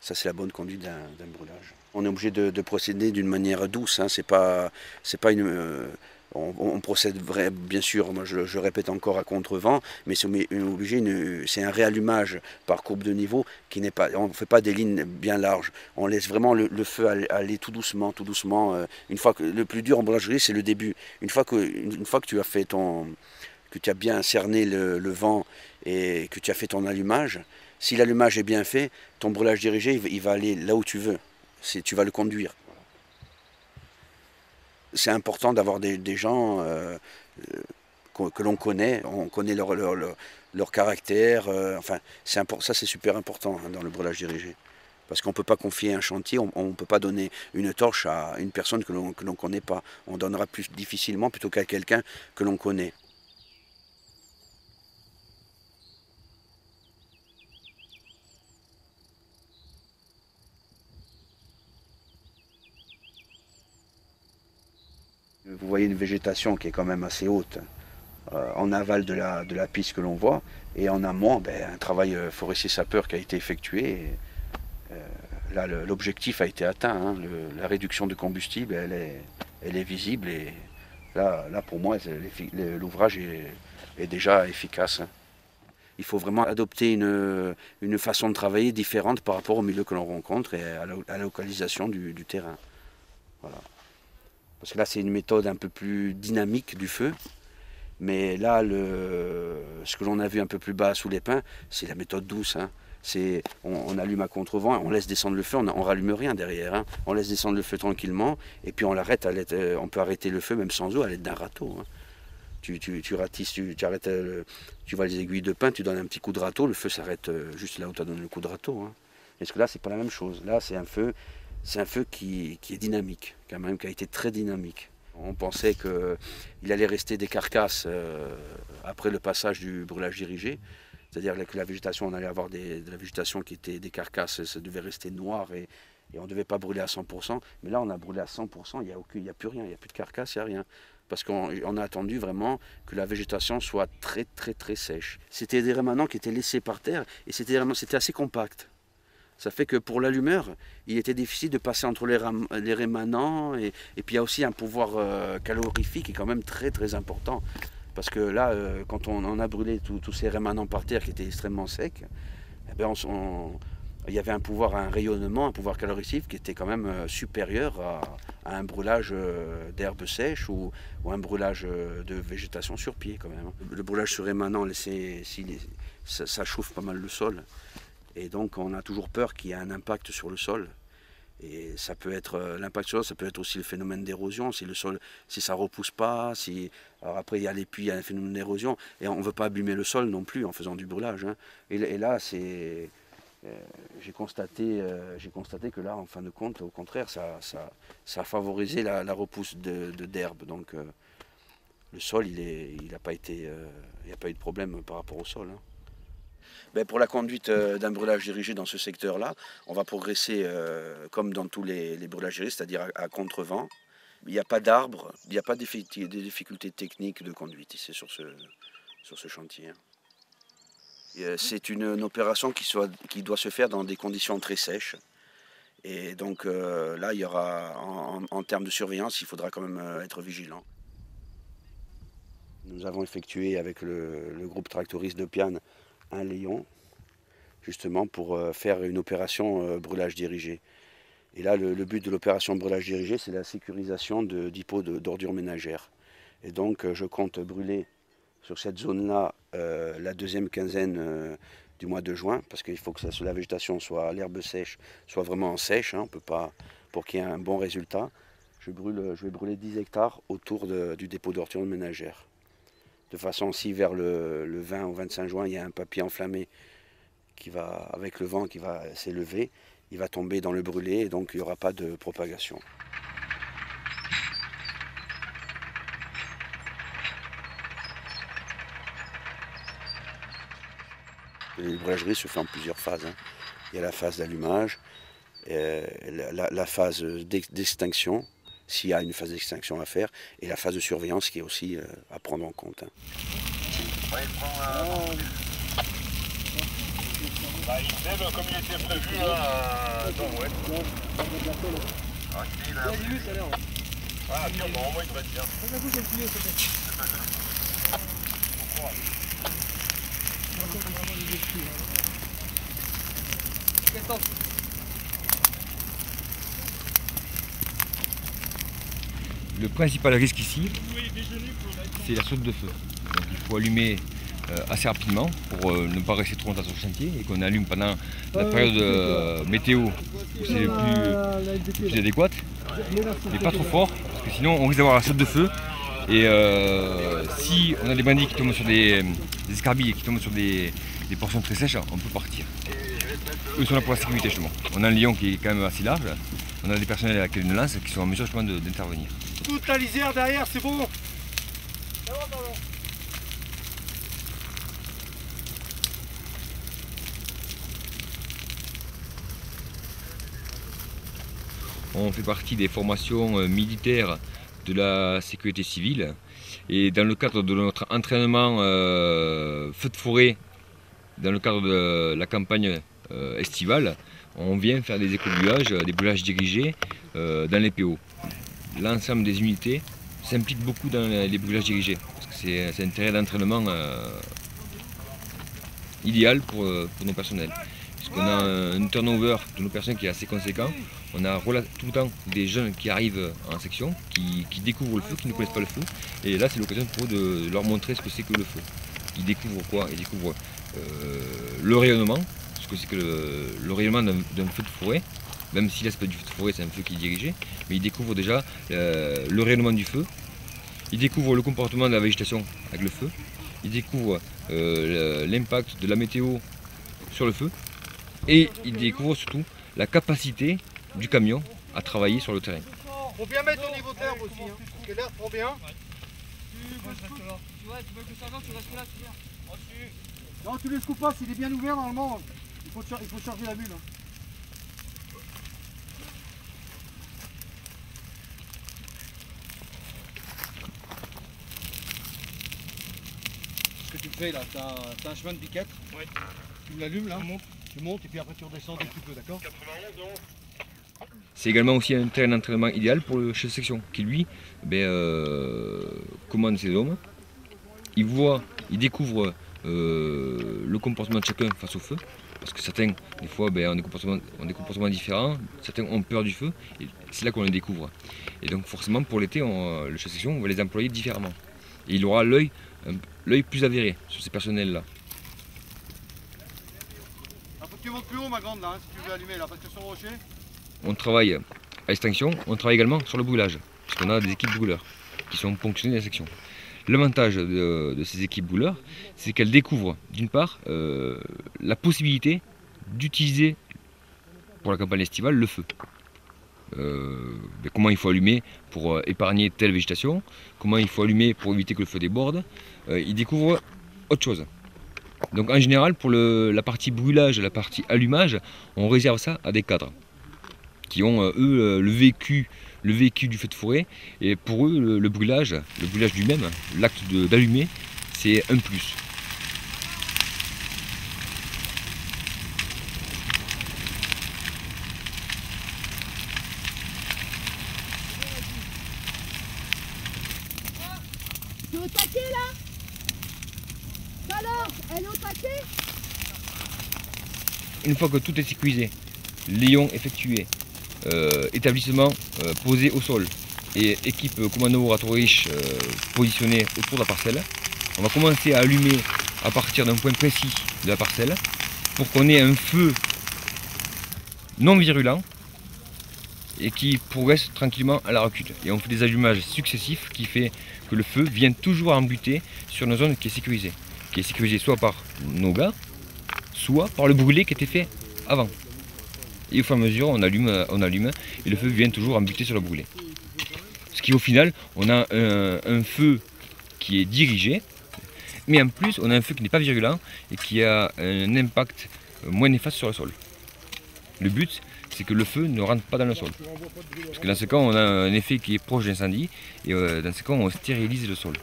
Ça, c'est la bonne conduite d'un brûlage. On est obligé de procéder d'une manière douce. C'est pas une... On procède bien sûr, moi je répète encore, à contre-vent, mais c'est un réallumage par courbe de niveau qui n'est pas. On ne fait pas des lignes bien larges. On laisse vraiment le feu aller tout doucement. Une fois que le plus dur en brûlagerie, c'est le début. Une fois que tu as fait que tu as bien cerné le vent et que tu as fait ton allumage, si l'allumage est bien fait, ton brûlage dirigé, il va aller là où tu veux. Tu vas le conduire. C'est important d'avoir des gens que l'on connaît, on connaît leur caractère, ça c'est super important dans le brûlage dirigé. Parce qu'on ne peut pas confier un chantier, on ne peut pas donner une torche à une personne que l'on ne connaît pas. On donnera plus difficilement plutôt qu'à quelqu'un que l'on connaît. voyez une végétation qui est quand même assez haute en aval de la piste que l'on voit, et en amont, un travail forestier sapeur qui a été effectué. Là, l'objectif a été atteint, hein. La réduction de combustible, elle est visible, et là pour moi, l'ouvrage est déjà efficace, hein. Il faut vraiment adopter une façon de travailler différente par rapport au milieu que l'on rencontre et à la localisation du terrain. Voilà. Parce que là, c'est une méthode un peu plus dynamique du feu. Mais là, ce que l'on a vu un peu plus bas sous les pins, c'est la méthode douce, hein. On allume à contrevent, on laisse descendre le feu, on ne rallume rien derrière, hein. On laisse descendre le feu tranquillement, et puis on l'arrête, on peut arrêter le feu même sans eau à l'aide d'un râteau, hein. Tu ratisses, tu arrêtes, tu vois les aiguilles de pin, tu donnes un petit coup de râteau, le feu s'arrête juste là où tu as donné le coup de râteau, hein. Parce que là, c'est pas la même chose. Là, c'est un feu qui est dynamique, quand même, qui a été très dynamique. On pensait qu'il allait rester des carcasses après le passage du brûlage dirigé. C'est-à-dire que la végétation, on allait avoir de la végétation qui était des carcasses, ça devait rester noir et on ne devait pas brûler à 100%. Mais là, on a brûlé à 100%, il n'y a plus rien, il n'y a plus de carcasse, il n'y a rien. Parce qu'on a attendu vraiment que la végétation soit très très très sèche. C'était des rémanents qui étaient laissés par terre et c'était assez compact. Ça fait que pour l'allumeur, il était difficile de passer entre les rémanents et puis il y a aussi un pouvoir calorifique qui est quand même très très important. Parce que là, quand on a brûlé tous ces rémanents par terre qui étaient extrêmement secs, il y avait un rayonnement, un pouvoir calorifique qui était quand même supérieur à un brûlage d'herbes sèches ou un brûlage de végétation sur pied quand même. Le brûlage sur rémanent, ça chauffe pas mal le sol. Et donc on a toujours peur qu'il y ait un impact sur le sol. Et ça peut être l'impact sur le sol, ça peut être aussi le phénomène d'érosion, si le sol, si ça ne repousse pas, alors après il y a les puits, il y a un phénomène d'érosion, et on ne veut pas abîmer le sol non plus en faisant du brûlage, hein. Et là, j'ai constaté que là, en fin de compte, au contraire, ça a favorisé la repousse d'herbes. Donc le sol, il n'y a pas eu de problème par rapport au sol, hein. Pour la conduite d'un brûlage dirigé dans ce secteur-là, on va progresser comme dans tous les brûlages dirigés, c'est-à-dire à contrevent. Il n'y a pas d'arbres, il n'y a pas de difficultés techniques de conduite ici sur ce chantier. C'est une opération qui doit se faire dans des conditions très sèches. Et donc là, il y aura, en termes de surveillance, il faudra quand même être vigilant. Nous avons effectué avec le groupe tractoriste de Piane un Léon, justement pour faire une opération brûlage dirigé. Et là, le but de l'opération brûlage dirigé, c'est la sécurisation de dépôts d'ordures ménagères. Et donc, je compte brûler sur cette zone-là la deuxième quinzaine du mois de juin, parce qu'il faut que la végétation soit, l'herbe sèche, soit vraiment sèche, hein, on peut pas, pour qu'il y ait un bon résultat. Je vais brûler 10 hectares autour du dépôt d'ordures ménagères. De façon, si vers le 20 ou 25 juin, il y a un papier enflammé qui va, avec le vent qui va s'élever, il va tomber dans le brûlé et donc il n'y aura pas de propagation. Le brûlagerie se fait en plusieurs phases, hein. Il y a la phase d'allumage, la phase d'extinction, s'il y a une phase d'extinction à faire, et la phase de surveillance qui est aussi à prendre en compte, hein. Il lève comme il était prévu là, donc ouais. Il a vu tout à l'heure. Ah, tiens, bon, au moins il va être bien. Le principal risque ici, c'est la saute de feu. Donc il faut allumer assez rapidement pour ne pas rester trop longtemps sur le chantier et qu'on allume pendant la période météo où c'est le plus adéquat, mais pas trop fort, parce que sinon on risque d'avoir la saute de feu. Et si on a des bandits qui tombent sur des escarbilles qui tombent sur des portions très sèches, on peut partir. Eux sont là pour la sécurité justement. On a un lion qui est quand même assez large, on a des personnels avec une lance qui sont en mesure justement d'intervenir. Toute la lisière derrière, c'est bon. On fait partie des formations militaires de la sécurité civile. Et dans le cadre de notre entraînement feu de forêt, dans le cadre de la campagne estivale, on vient faire des éco-brûlages, des brûlages dirigés dans les PO. L'ensemble des unités s'implique beaucoup dans les brûlages dirigés, parce que c'est un terrain d'entraînement idéal pour nos personnels. Puisqu'on a un turnover de nos personnes qui est assez conséquent. On a tout le temps des jeunes qui arrivent en section, qui découvrent le feu, qui ne connaissent pas le feu. Et là, c'est l'occasion pour eux de leur montrer ce que c'est que le feu. Ils découvrent quoi? Ils découvrent le rayonnement, ce que c'est que le rayonnement d'un feu de forêt. Même si là, c'est pas du feu de forêt, c'est un feu qui est dirigé. Mais ils découvrent déjà le rayonnement du feu. Ils découvrent le comportement de la végétation avec le feu. Ils découvrent l'impact de la météo sur le feu. Et ils découvrent surtout la capacité du camion à travailler sur le terrain. Faut bien mettre au niveau de l'herbe aussi, hein, parce que l'herbe prend bien. Non, tu ne le coupes pas, s'il est bien ouvert normalement, il faut charger la mule. Hein. Ce que tu fais là, tu as un chemin de biquette, tu l'allumes là, tu montes et puis après tu redescends dès que tu peux, d'accord? C'est également aussi un terrain d'entraînement idéal pour le chef de section qui lui commande ses hommes. Il voit, il découvre le comportement de chacun face au feu. Parce que certains, des fois, ont des comportements différents, certains ont peur du feu, et c'est là qu'on les découvre. Et donc forcément pour l'été, le chef de section, on va les employer différemment. Et il aura l'œil plus avéré sur ces personnels-là. Il faut que tu montes plus haut ma grande là, hein, si tu veux allumer là, parce que sur le rocher. On travaille à l'extinction, on travaille également sur le brûlage, puisqu'on a des équipes brûleurs qui sont ponctionnées dans la section. L'avantage de ces équipes brûleurs, c'est qu'elles découvrent d'une part la possibilité d'utiliser pour la campagne estivale le feu. Comment il faut allumer pour épargner telle végétation, comment il faut allumer pour éviter que le feu déborde. Ils découvrent autre chose. Donc en général, pour la partie brûlage, la partie allumage, on réserve ça à des cadres qui ont, eux, le vécu du feu de forêt. Et pour eux, le brûlage lui-même, l'acte d'allumer, c'est un plus. Tu es au taquet là? Alors, elle est au taquet? Une fois que tout est sécurisé, lion effectué, établissement posé au sol et équipe commando Ratorich positionnée autour de la parcelle, on va commencer à allumer à partir d'un point précis de la parcelle pour qu'on ait un feu non virulent et qui progresse tranquillement à la recul. Et on fait des allumages successifs qui fait que le feu vient toujours embuter sur une zone qui est sécurisée soit par nos gars, soit par le brûlé qui était fait avant. Et au fur et à mesure, on allume et le feu vient toujours embuter sur le brûlé. Ce qui au final, on a un feu qui est dirigé, mais en plus on a un feu qui n'est pas virulent et qui a un impact moins néfaste sur le sol. Le but, c'est que le feu ne rentre pas dans le sol. Parce que dans ce cas, on a un effet qui est proche d'incendie et dans ce cas, on stérilise le sol.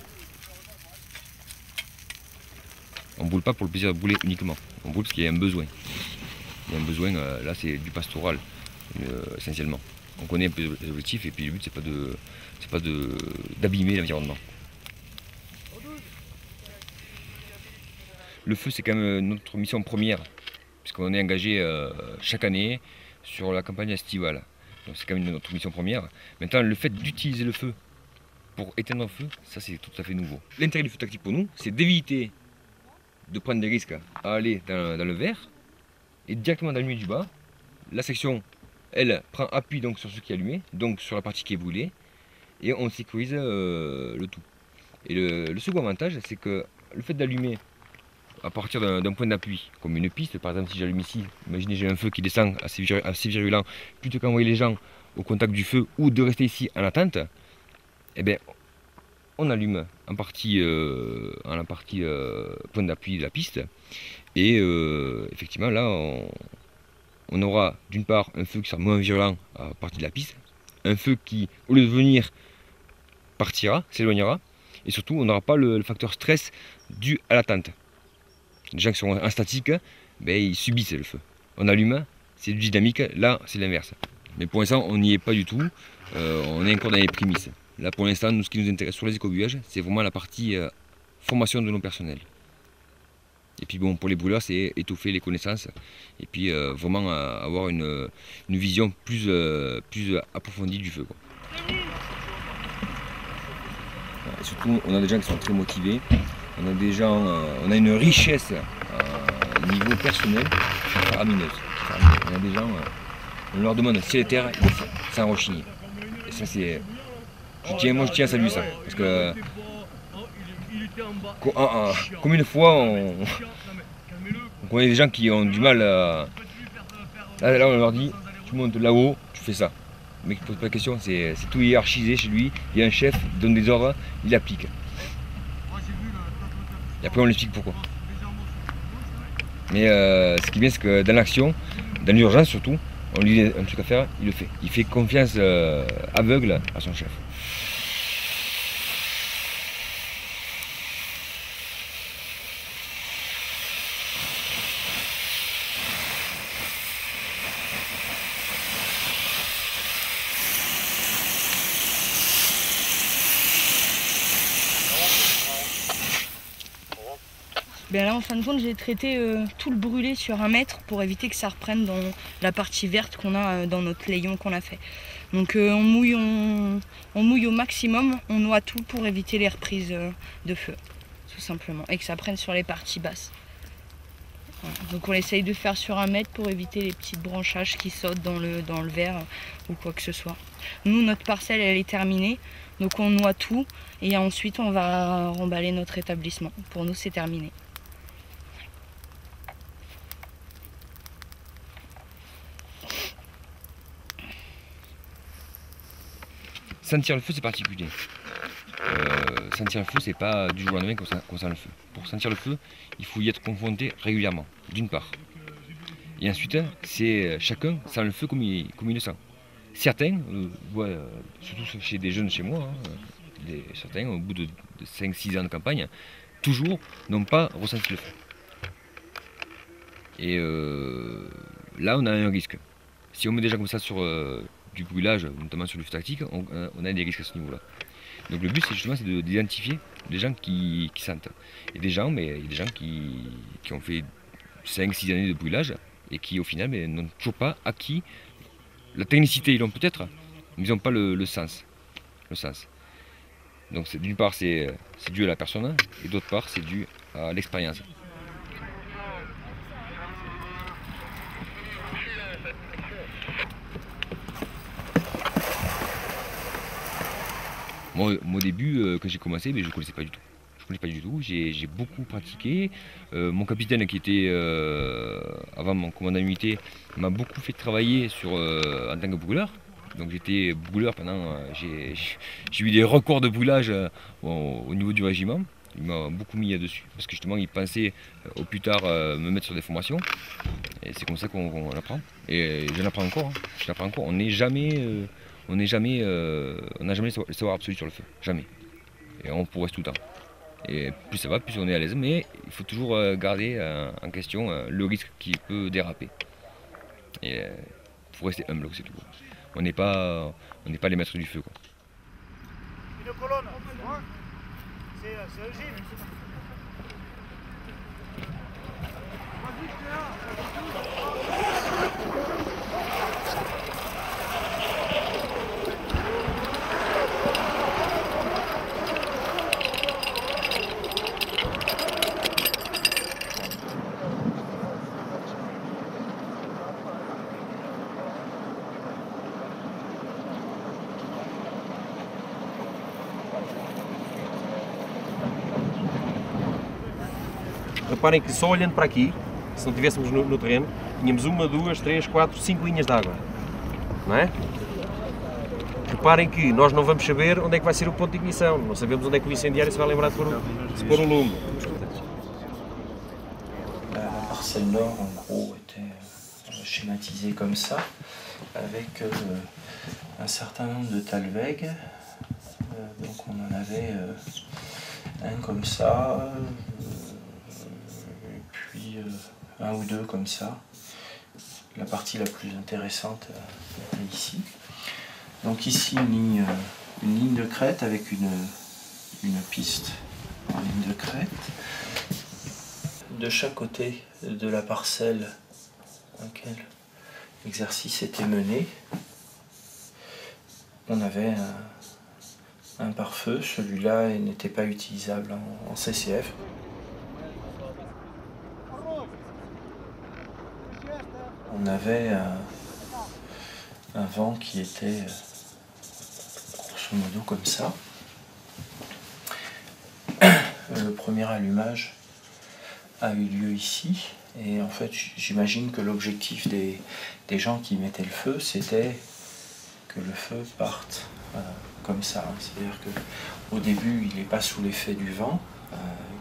On ne brûle pas pour le plaisir de brûler uniquement, on brûle parce qu'il y a un besoin. Il y a un besoin, là c'est du pastoral essentiellement. On connaît un peu les objectifs et puis le but c'est pas d'abîmer l'environnement. Le feu c'est quand même notre mission première, puisqu'on est engagé chaque année sur la campagne estivale. Donc c'est quand même notre mission première. Maintenant le fait d'utiliser le feu pour éteindre le feu, ça c'est tout à fait nouveau. L'intérêt du feu tactique pour nous, c'est d'éviter de prendre des risques à aller dans le vert et directement d'allumer du bas. La section, elle, prend appui donc sur ce qui est allumé, donc sur la partie qui est brûlée, et on sécurise le tout. Et le second avantage, c'est que le fait d'allumer à partir d'un point d'appui, comme une piste, par exemple si j'allume ici, imaginez j'ai un feu qui descend assez virulent, plutôt qu'envoyer les gens au contact du feu ou de rester ici en attente, eh bien on allume en partie point d'appui de la piste et effectivement là on aura d'une part un feu qui sera moins virulent à partir de la piste, un feu qui au lieu de venir partira, s'éloignera, et surtout on n'aura pas le facteur stress dû à l'attente. Les gens qui sont en statique, ben, ils subissent le feu. On allume, c'est du dynamique, là c'est l'inverse. Mais pour l'instant on n'y est pas du tout, on est encore dans les prémices. Là pour l'instant, nous ce qui nous intéresse sur les écobuages, c'est vraiment la partie formation de nos personnels. Et puis bon, pour les brûleurs, c'est étoffer les connaissances et puis vraiment avoir une vision plus approfondie du feu, quoi. Et surtout, on a des gens qui sont très motivés, on a des gens, on a une richesse au niveau personnel faramineuse. On a des gens, on leur demande si les terres, ils le font, sans rechigner. Et ça c'est, moi je tiens à saluer ça, parce que comme une fois, on connaît des gens qui ont du mal à... Là on leur dit, tu montes là-haut, tu fais ça. Le mec ne pose pas de question, c'est tout hiérarchisé chez lui, il y a un chef, il donne des ordres, il applique. Et après on lui explique pourquoi. Mais ce qui est bien, c'est que dans l'action, dans l'urgence surtout, on lui dit un truc à faire, il le fait. Il fait confiance aveugle à son chef. Ben là, en fin de compte, j'ai traité tout le brûlé sur 1 mètre pour éviter que ça reprenne dans la partie verte qu'on a dans notre layon qu'on a fait. Donc on mouille au maximum, on noie tout pour éviter les reprises de feu, tout simplement, et que ça prenne sur les parties basses. Voilà. Donc on essaye de faire sur 1 mètre pour éviter les petits branchages qui sautent dans le verre ou quoi que ce soit. Nous, notre parcelle, elle est terminée, donc on noie tout et ensuite on va remballer notre établissement. Pour nous, c'est terminé. Sentir le feu, c'est particulier. Sentir le feu, c'est pas du jour au lendemain qu'on sent le feu. Pour sentir le feu, il faut y être confronté régulièrement, d'une part. Et ensuite, c'est chacun sent le feu comme il le sent. Certains, surtout chez des jeunes chez moi, certains, au bout de 5-6 ans de campagne, toujours n'ont pas ressenti le feu. Et là, on a un risque. Si on met des gens comme ça sur du brûlage, notamment sur le feu tactique, on a des risques à ce niveau-là. Donc le but, c'est justement d'identifier des gens qui sentent. Et des gens, il y a des gens qui ont fait 5-6 années de brûlage et qui, au final, n'ont toujours pas acquis la technicité. Ils l'ont peut-être, mais ils n'ont pas le sens. Donc d'une part, c'est dû à la personne, et d'autre part, c'est dû à l'expérience. Moi, au début, quand j'ai commencé, je ne connaissais pas du tout. J'ai beaucoup pratiqué. Mon capitaine, qui était avant mon commandant d'unité, m'a beaucoup fait travailler en tant que brûleur. Donc j'étais brûleur pendant... j'ai eu des records de brûlage au niveau du régiment. Il m'a beaucoup mis là-dessus. Parce que justement, il pensait au plus tard me mettre sur des formations. Et c'est comme ça qu'on apprend. Et j'en apprends encore. On n'a jamais le savoir absolu sur le feu, jamais. Et on progresse tout le temps. Et plus ça va, plus on est à l'aise, mais il faut toujours garder en question le risque qui peut déraper. Et il faut rester humble, c'est tout. On n'est pas les maîtres du feu, quoi. Une colonne, c'est un gym. Reparem que só olhando para aqui, se não estivéssemos no terreno, tínhamos 1, 2, 3, 4, 5 linhas de água, não é? Reparem que nós não vamos saber onde é que vai ser o ponto de ignição, não sabemos onde é que o incendiário se vai lembrar de pôr o lume. La parcelle nord, en gros, était schématisée comme ça, avec un certain nombre de talwegs Donc on en avait un comme ça, et puis un ou deux comme ça. La partie la plus intéressante est ici. Donc ici une ligne de crête avec une piste en ligne de crête. De chaque côté de la parcelle dans laquelle l'exercice était mené, on avait un pare-feu. Celui-là n'était pas utilisable en CCF. On avait un vent qui était grosso modo comme ça. Le premier allumage a eu lieu ici, et en fait j'imagine que l'objectif des gens qui mettaient le feu, c'était que le feu parte comme ça. C'est-à-dire qu'au début il n'est pas sous l'effet du vent,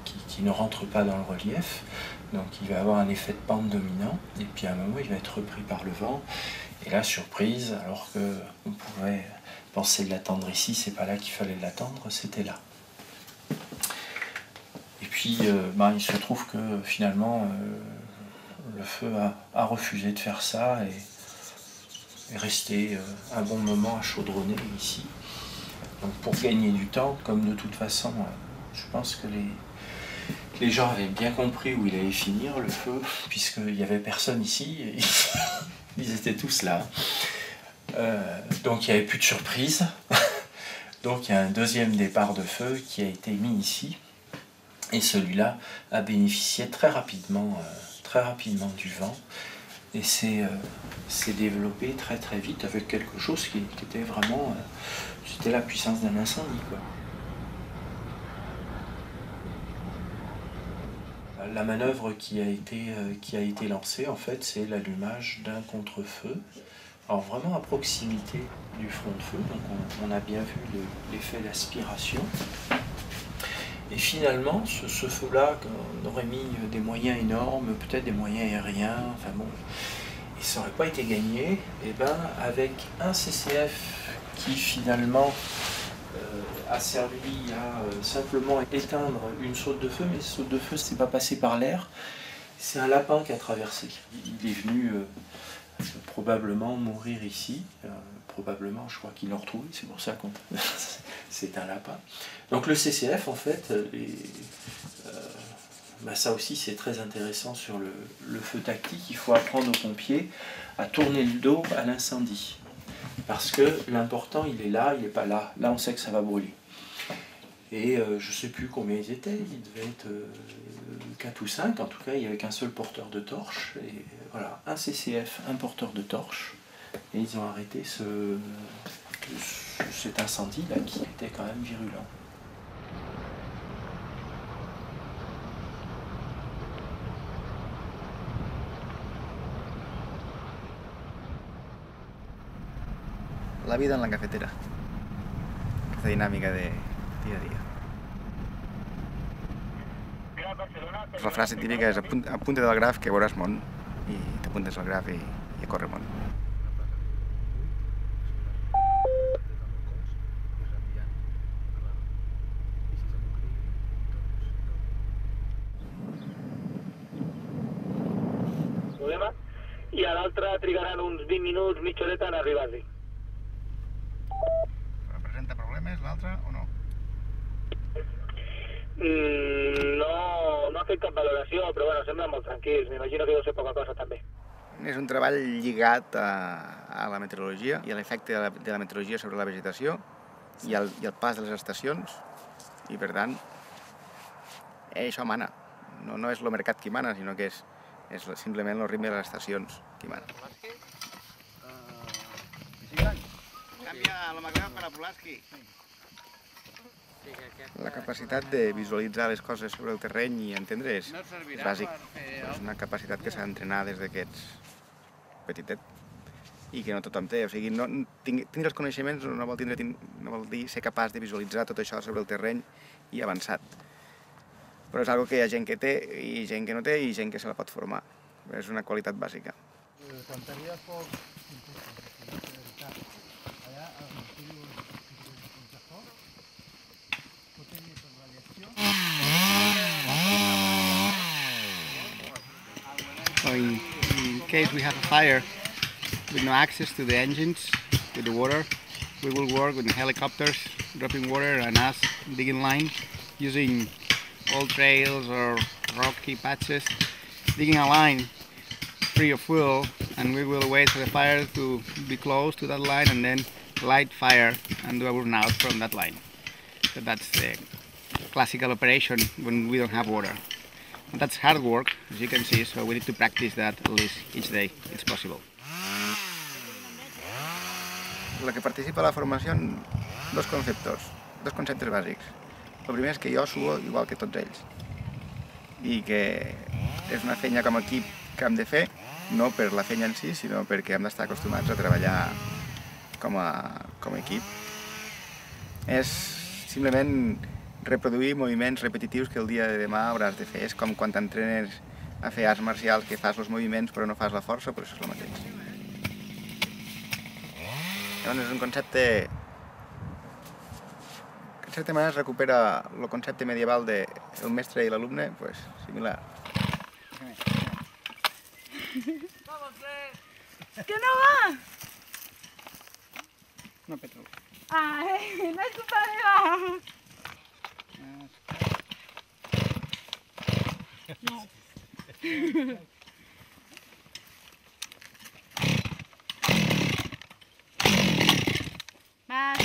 qui ne rentre pas dans le relief, donc il va avoir un effet de pente dominant, et puis à un moment il va être repris par le vent, et là surprise, alors qu'on pouvait penser l'attendre ici, c'est pas là qu'il fallait l'attendre, c'était là. Et puis il se trouve que finalement le feu a refusé de faire ça et est resté un bon moment à chaudronner ici. Donc pour gagner du temps, comme de toute façon je pense que les gens avaient bien compris où il allait finir le feu, puisqu'il n'y avait personne ici, et ils étaient tous là. Donc il n'y avait plus de surprise. Donc il y a un deuxième départ de feu qui a été mis ici. Et celui-là a bénéficié très rapidement du vent, et s'est développé très très vite avec quelque chose qui était vraiment, c'était la puissance d'un incendie, quoi. La manœuvre qui a été lancée, en fait, c'est l'allumage d'un contre-feu, alors vraiment à proximité du front de feu, donc on a bien vu l'effet d'aspiration. Et finalement, ce feu-là, on aurait mis des moyens énormes, peut-être des moyens aériens, enfin bon, et ça n'aurait pas été gagné, et ben avec un CCF qui finalement a servi à simplement éteindre une saute de feu, mais cette saute de feu, c'est pas passé par l'air, c'est un lapin qui a traversé. Il est venu probablement mourir ici, probablement, je crois qu'ils l'ont retrouvé, c'est pour ça qu'on c'est un lapin. Donc le CCF, en fait, ça aussi c'est très intéressant sur le feu tactique. Il faut apprendre aux pompiers à tourner le dos à l'incendie, parce que l'important il est là, il n'est pas là. Là on sait que ça va brûler. Et je ne sais plus combien ils étaient, ils devaient être 4 ou 5, en tout cas il n'y avait qu'un seul porteur de torche, et voilà, un CCF, un porteur de torche, et ils ont arrêté cet incendie-là qui était quand même virulent. La vida en la cafetera, esta dinámica de día a día. La frase típica és apunta't al graf que veuràs món, i t'apuntes al graf i a córrer món. I a l'altre trigaran uns 20 minuts, mitja horeta en arribar-hi. Representa problemes l'altre o no? No ha fet cap valoració, però bueno, semblen molt tranquils. M'imagino que deu ser poca cosa també. És un treball lligat a la meteorologia i a l'efecte de la meteorologia sobre la vegetació i el pas de les estacions, i per tant això mana. No és el mercat qui mana, sinó que és simplement el ritme de les estacions qui mana. Canvia el Macreu per a Pulaski. La capacitat de visualitzar les coses sobre el terreny i entendre és bàsic. És una capacitat que s'ha d'entrenar des d'aquests petitet i que no tothom té. O sigui, tenir els coneixements no vol dir ser capaç de visualitzar tot això sobre el terreny i avançat. Però és una cosa que hi ha gent que té i gent que no té i gent que se la pot formar. És una qualitat bàsica. So in case we have a fire with no access to the engines, with the water, we will work with helicopters dropping water and us digging lines using old trails or rocky patches, digging a line free of fuel, and we will wait for the fire to be close to that line and then light fire and do a burnout from that line. So that's the classical operation when we don't have water. And that's hard work, as you can see, so we need to practice that at least each day. It's possible. La que participa a la formació, dos conceptes bàsics. El primer és que jo suo igual que tots ells i que és una feina com a equip que hem de fer, no per la feina en si, sinó perquè hem d'estar acostumats a treballar com a equip. És simplement reproduir moviments repetitius que el dia de demà hauràs de fer. És com quan t'entrenes a fer arts marcials, que fas els moviments però no fas la força, però això és el mateix. Llavors és un concepte que en certa manera es recupera el concepte medieval del mestre i l'alumne, pues similar. Que no va? No petrol. Ay, no es culpa mía. No. Más.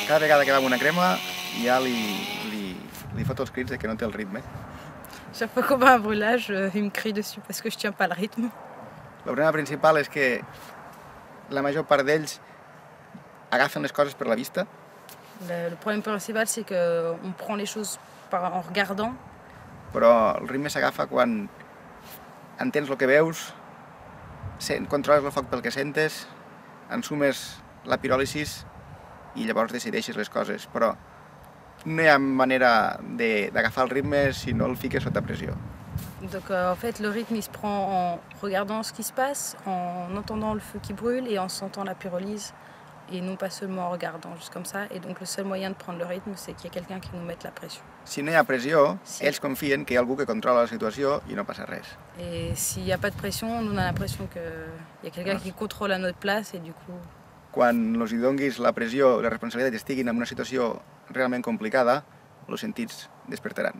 Cada vegada que va amb una crema ja li fot els crits de que no té el ritme. Chaque fois qu'on va à un brûlage, il me crie dessus parce que je tiens pas le rythme. El problema principal és que la major part d'ells agafen les coses per la vista. Le problème principal, c'est qu'on prend les choses en regardant. Però el ritme s'agafa quan entens el que veus, controles el foc pel que sentes, ensumes la piròlisis i llavors decideixes les coses. Però no hi ha manera d'agafar el ritme si no el fiques sota pressió. Donc en fait, le rythme, il se prend en regardant ce qui se passe, en entendant le feu qui brûle et en sentant la pyrolyse. Et non pas seulement en regardant, juste comme ça. Et donc le seul moyen de prendre le rythme, c'est qu'il y a quelqu'un qui nous mette la pression. Si no hi ha pressió, ells confien que hi ha algú que controla la situació i no passa res. Et s'il n'y a pas de pression, nous on a l'impression qu'il y a quelqu'un qui contrôle à notre place et du coup... Quan els hi donguis la pressió, la responsabilitat i estiguin en una situació realment complicada, els sentits despertaran.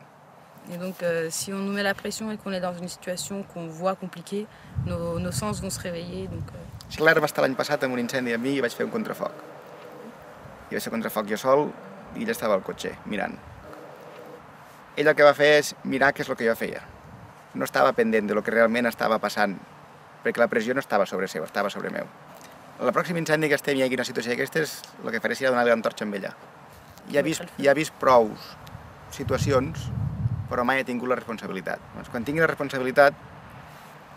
Et donc si on nous met la pression et qu'on est dans une situation qu'on voit compliquée, nos sens vont se réveiller. Donc, Claire va estar l'any passat amb un incendi amb mi i vaig fer un contrafoc. I vaig fer contrafoc jo sol i ella estava al cotxe, mirant. Ell el que va fer és mirar què és el que jo feia. No estava pendent de lo que realment estava passant, perquè la pressió no estava sobre seu, estava sobre meu. El pròxim incendi que estem i hi hagi una situació d'aquestes, el que faré serà donar-li l'antorxa amb ella. Ja he vist prou situacions, però mai he tingut la responsabilitat. Quan tingui la responsabilitat,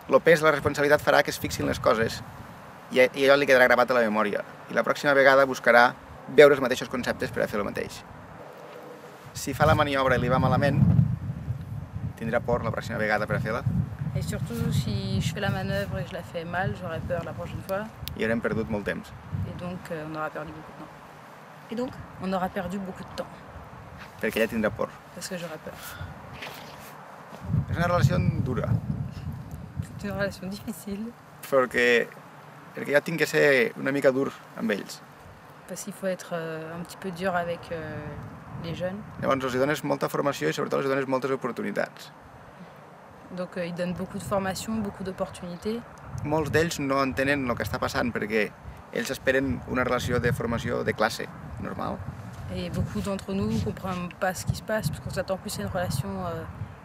el pes de la responsabilitat farà que es fixin les coses i allò li quedarà gravat a la memòria. I la pròxima vegada buscarà veure els mateixos conceptes per a fer el mateix. Si fa la maniobra i li va malament, tindrà por la pròxima vegada per a fer-la. Et surtout, si je fais la manœuvre et je la fais mal, j'aurai peur la prochaine fois. I haurem perdut molt temps. Et donc, on aura perdu beaucoup de temps. Et donc, on aura perdu beaucoup de temps. Perquè ella tindrà por. Parce que j'aurai peur. És una relació dura. C'est une relation difficile. Perquè jo tinc que ser una mica dur amb ells. Parce qu'il faut être un petit peu dur avec les jeunes. Llavors els dones molta formació i sobretot els dones moltes oportunitats. Donc ils donnent beaucoup de formation, beaucoup d'opportunités. Molts d'ells no entenen el que està passant perquè ells esperen una relació de formació de classe normal. Et beaucoup d'entre nous ne comprennent pas ce qui se passe parce qu'on s'attend plus à une relation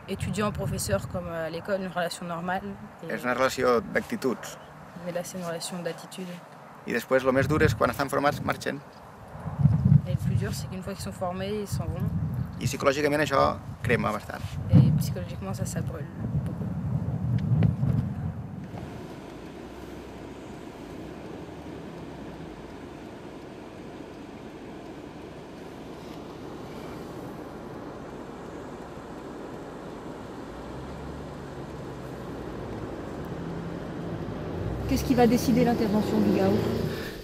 étudiant-professeur comme à l'école, une relation normale. És una relació d'actituds. Mais là, c'est une relation d'attitude. I després, el més dur és quan estan formats, marxen. Et le plus dur, c'est qu'une fois qu'ils sont formés, ils s'en vont. I psicològicament això crema bastant. Et psychologiquement, ça brûle. Qu'est-ce qui va décider l'intervention du GAO?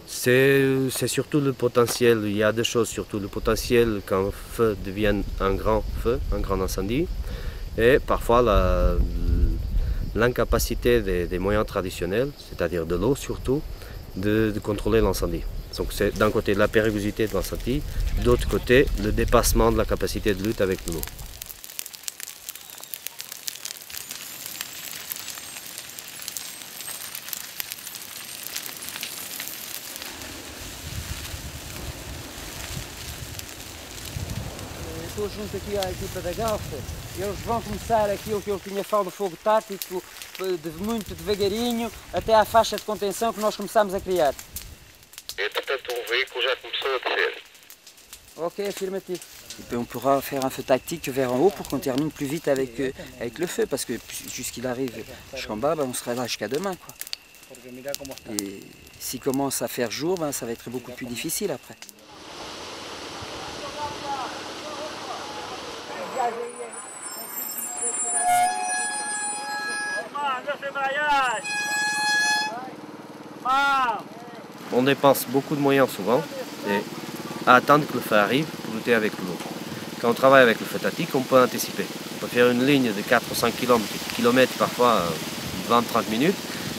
C'est surtout le potentiel. Il y a deux choses, surtout le potentiel quand un feu devient un grand feu, un grand incendie, et parfois l'incapacité des moyens traditionnels, c'est-à-dire de l'eau surtout, de contrôler l'incendie. Donc c'est d'un côté la périllosité de l'incendie, d'autre côté le dépassement de la capacité de lutte avec l'eau. Estou junto aqui à equipa da Galfa, eles vão começar aquilo que eu tinha falado do fogo tático, muito devagarinho, até à faixa de contenção que nós começamos a criar. Et portanto, o veículo já começou a descer. Ok, affirmatif. On pourra faire un feu tactique vers en haut pour qu'on termine plus vite avec le feu, parce que jusqu'il arrive jusqu'en bas, on sera là jusqu'à demain, quoi. Et s'il commence à faire jour, ça va être beaucoup plus difficile après. On dépense beaucoup de moyens souvent à attendre que le feu arrive pour lutter avec l'eau. Quand on travaille avec le feu tactique, on peut anticiper. On peut faire une ligne de 4 ou 5 km, parfois 20-30 minutes,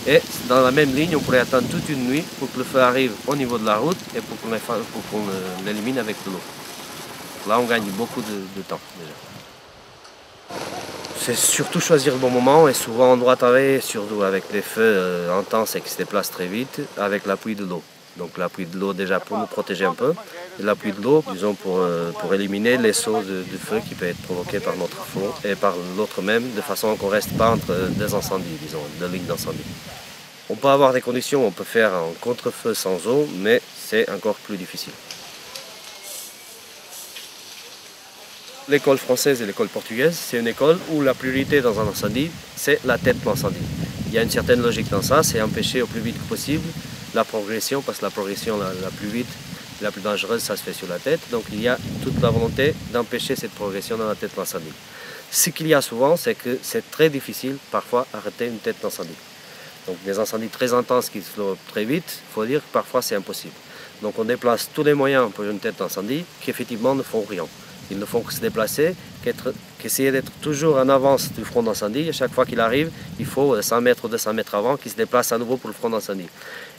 et dans la même ligne, on pourrait attendre toute une nuit pour que le feu arrive au niveau de la route et pour qu'on l'élimine avec de l'eau. Là, on gagne beaucoup de temps déjà. C'est surtout choisir le bon moment et souvent on doit travailler surtout avec des feux intenses et qui se déplacent très vite avec l'appui de l'eau. Donc l'appui de l'eau déjà pour nous protéger un peu et l'appui de l'eau disons pour éliminer les sauts de feu qui peuvent être provoqués par notre feu et par l'autre même de façon qu'on ne reste pas entre deux incendies, disons, deux lignes d'incendie. On peut avoir des conditions, on peut faire un contre-feu sans eau mais c'est encore plus difficile. L'école française et l'école portugaise, c'est une école où la priorité dans un incendie, c'est la tête de l'incendie. Il y a une certaine logique dans ça, c'est empêcher au plus vite que possible la progression, parce que la progression la plus vite, la plus dangereuse, ça se fait sur la tête. Donc il y a toute la volonté d'empêcher cette progression dans la tête de l'incendie. Ce qu'il y a souvent, c'est que c'est très difficile parfois arrêter une tête d'incendie. Donc des incendies très intenses qui se lèvent très vite, il faut dire que parfois c'est impossible. Donc on déplace tous les moyens pour une tête d'incendie qui effectivement ne font rien. Ils ne font que se déplacer, qu'essayer d'être toujours en avance du front d'incendie. Et chaque fois qu'il arrive, il faut 100 mètres ou 200 mètres avant qu'il se déplace à nouveau pour le front d'incendie.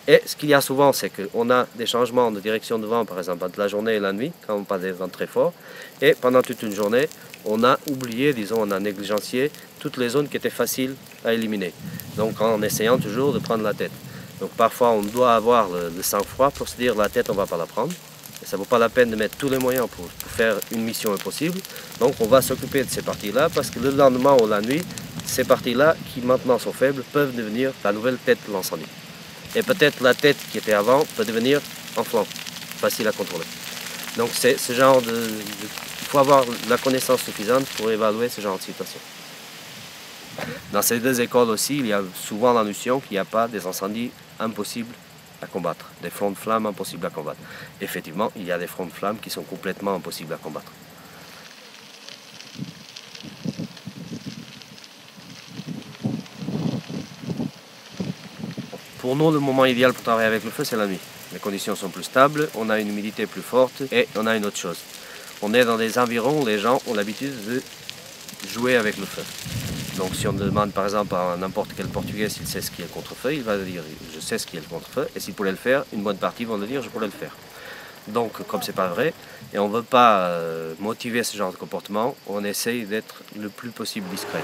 Et ce qu'il y a souvent, c'est qu'on a des changements de direction de vent, par exemple, entre la journée et la nuit, quand on passe des vents très forts. Et pendant toute une journée, on a oublié, disons, on a négligencié toutes les zones qui étaient faciles à éliminer. Donc en essayant toujours de prendre la tête. Donc parfois, on doit avoir le sang-froid pour se dire la tête, on ne va pas la prendre. Et ça ne vaut pas la peine de mettre tous les moyens pour faire une mission impossible. Donc on va s'occuper de ces parties-là parce que le lendemain ou la nuit, ces parties-là qui maintenant sont faibles peuvent devenir la nouvelle tête de l'incendie. Et peut-être la tête qui était avant peut devenir un flanc, facile à contrôler. Donc c'est ce genre il faut avoir la connaissance suffisante pour évaluer ce genre de situation. Dans ces deux écoles aussi, il y a souvent la notion qu'il n'y a pas des incendies impossibles à combattre, des fronts de flammes impossibles à combattre. Effectivement, il y a des fronts de flammes qui sont complètement impossibles à combattre. Pour nous, le moment idéal pour travailler avec le feu, c'est la nuit. Les conditions sont plus stables, on a une humidité plus forte et on a une autre chose. On est dans des environs où les gens ont l'habitude de jouer avec le feu. Donc si on demande par exemple à n'importe quel Portugais s'il sait ce qu'est le contre-feu, il va dire je sais ce qu'est le contre-feu et s'il pourrait le faire, une bonne partie vont le dire je pourrais le faire. Donc comme c'est pas vrai et on ne veut pas motiver ce genre de comportement, on essaye d'être le plus possible discret.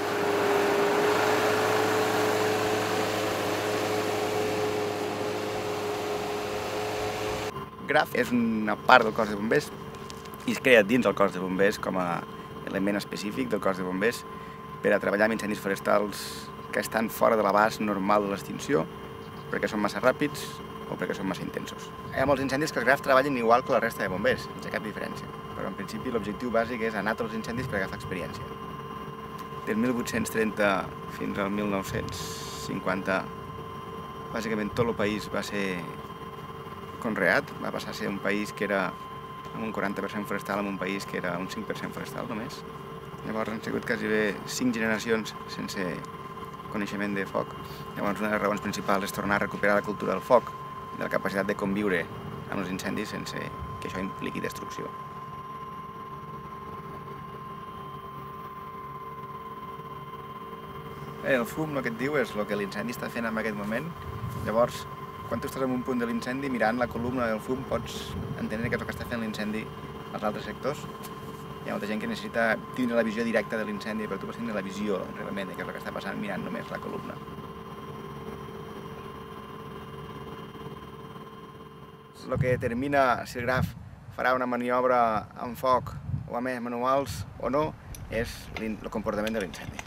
GRAF és una part del cos de bombers i es crea dins del cos de bombers com a element específic del cos de bombers per a treballar amb incendis forestals que estan fora de l'abast normal de l'extinció perquè són massa ràpids o perquè són massa intensos. Hi ha molts incendis que els GRAF treballen igual que la resta de bombers, sense cap diferència. però en principi l'objectiu bàsic és anar a tots els incendis per agafar experiència. Del 1830 fins al 1950, bàsicament tot el país va ser conreat, va passar a ser un país que era amb un 40% forestal, amb un país que era un 5% forestal només. Llavors han sigut quasi 5 generacions sense coneixement de foc. Llavors una de les raons principals és tornar a recuperar la cultura del foc, de la capacitat de conviure amb els incendis sense que això impliqui destrucció. El fum, el que et diu, és el que l'incendi està fent en aquest moment. Llavors, quan tu estàs en un punt de l'incendi, mirant la columna del fum, pots entendre què és el que està fent l'incendi als altres sectors. Hi ha molta gent que necessita tindre la visió directa de l'incendi, però tu pots tindre la visió realment de què és el que està passant mirant només la columna. El que determina si el graf farà una maniobra amb foc o amb manuals o no és el comportament de l'incendi.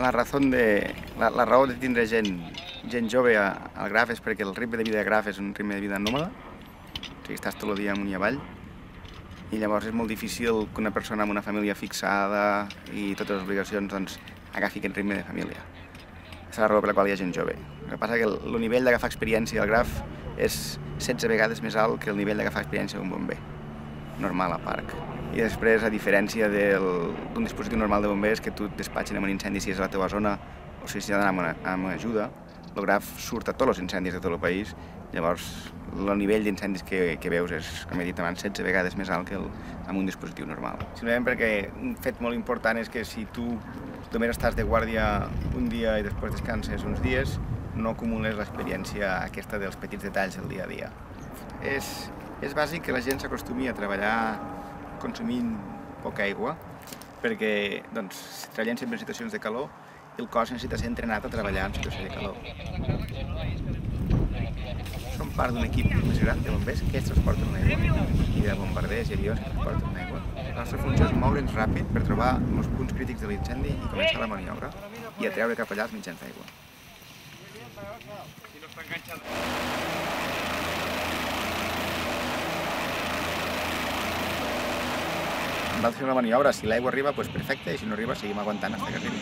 La raó de tindre gent jove al graf és perquè el ritme de vida de graf és un ritme de vida nòmada, o sigui, estàs tot el dia amunt i avall, i llavors és molt difícil que una persona amb una família fixada i totes les obligacions doncs, agafi aquest ritme de família. És la raó per la qual hi ha gent jove. El que passa és que el nivell d'agafar experiència al graf és 16 vegades més alt que el nivell d'agafar experiència d'un bomber normal a parc. I després, a diferència d'un dispositiu normal de bombers, que tu et despatxen en un incendi si és a la teva zona o si s'ha d'anar amb ajuda, el graf surt a tots els incendis de tot el país, llavors el nivell d'incendis que veus és, com he dit abans, 16 vegades més alt que amb un dispositiu normal. Simplement perquè un fet molt important és que si tu només estàs de guàrdia un dia i després descanses uns dies, no acumules l'experiència aquesta dels petits detalls del dia a dia. És bàsic que la gent s'acostumi a treballar consumint poca aigua, perquè si treballem sempre en situacions de calor, el cos necessita ser entrenat a treballar en situació de calor. Som part d'un equip més gran de bombers que ells transporten l'aigua, i de bombarders i avions que transporten l'aigua. La nostra funció és moure'ns ràpid per trobar els punts crítics de l'incendi i començar la maniobra i atreure cap allà els mitjans d'aigua. Val fer una maniobra, si l'aigua arriba, doncs perfecte, i si no arriba, seguim aguantant fins que arribi.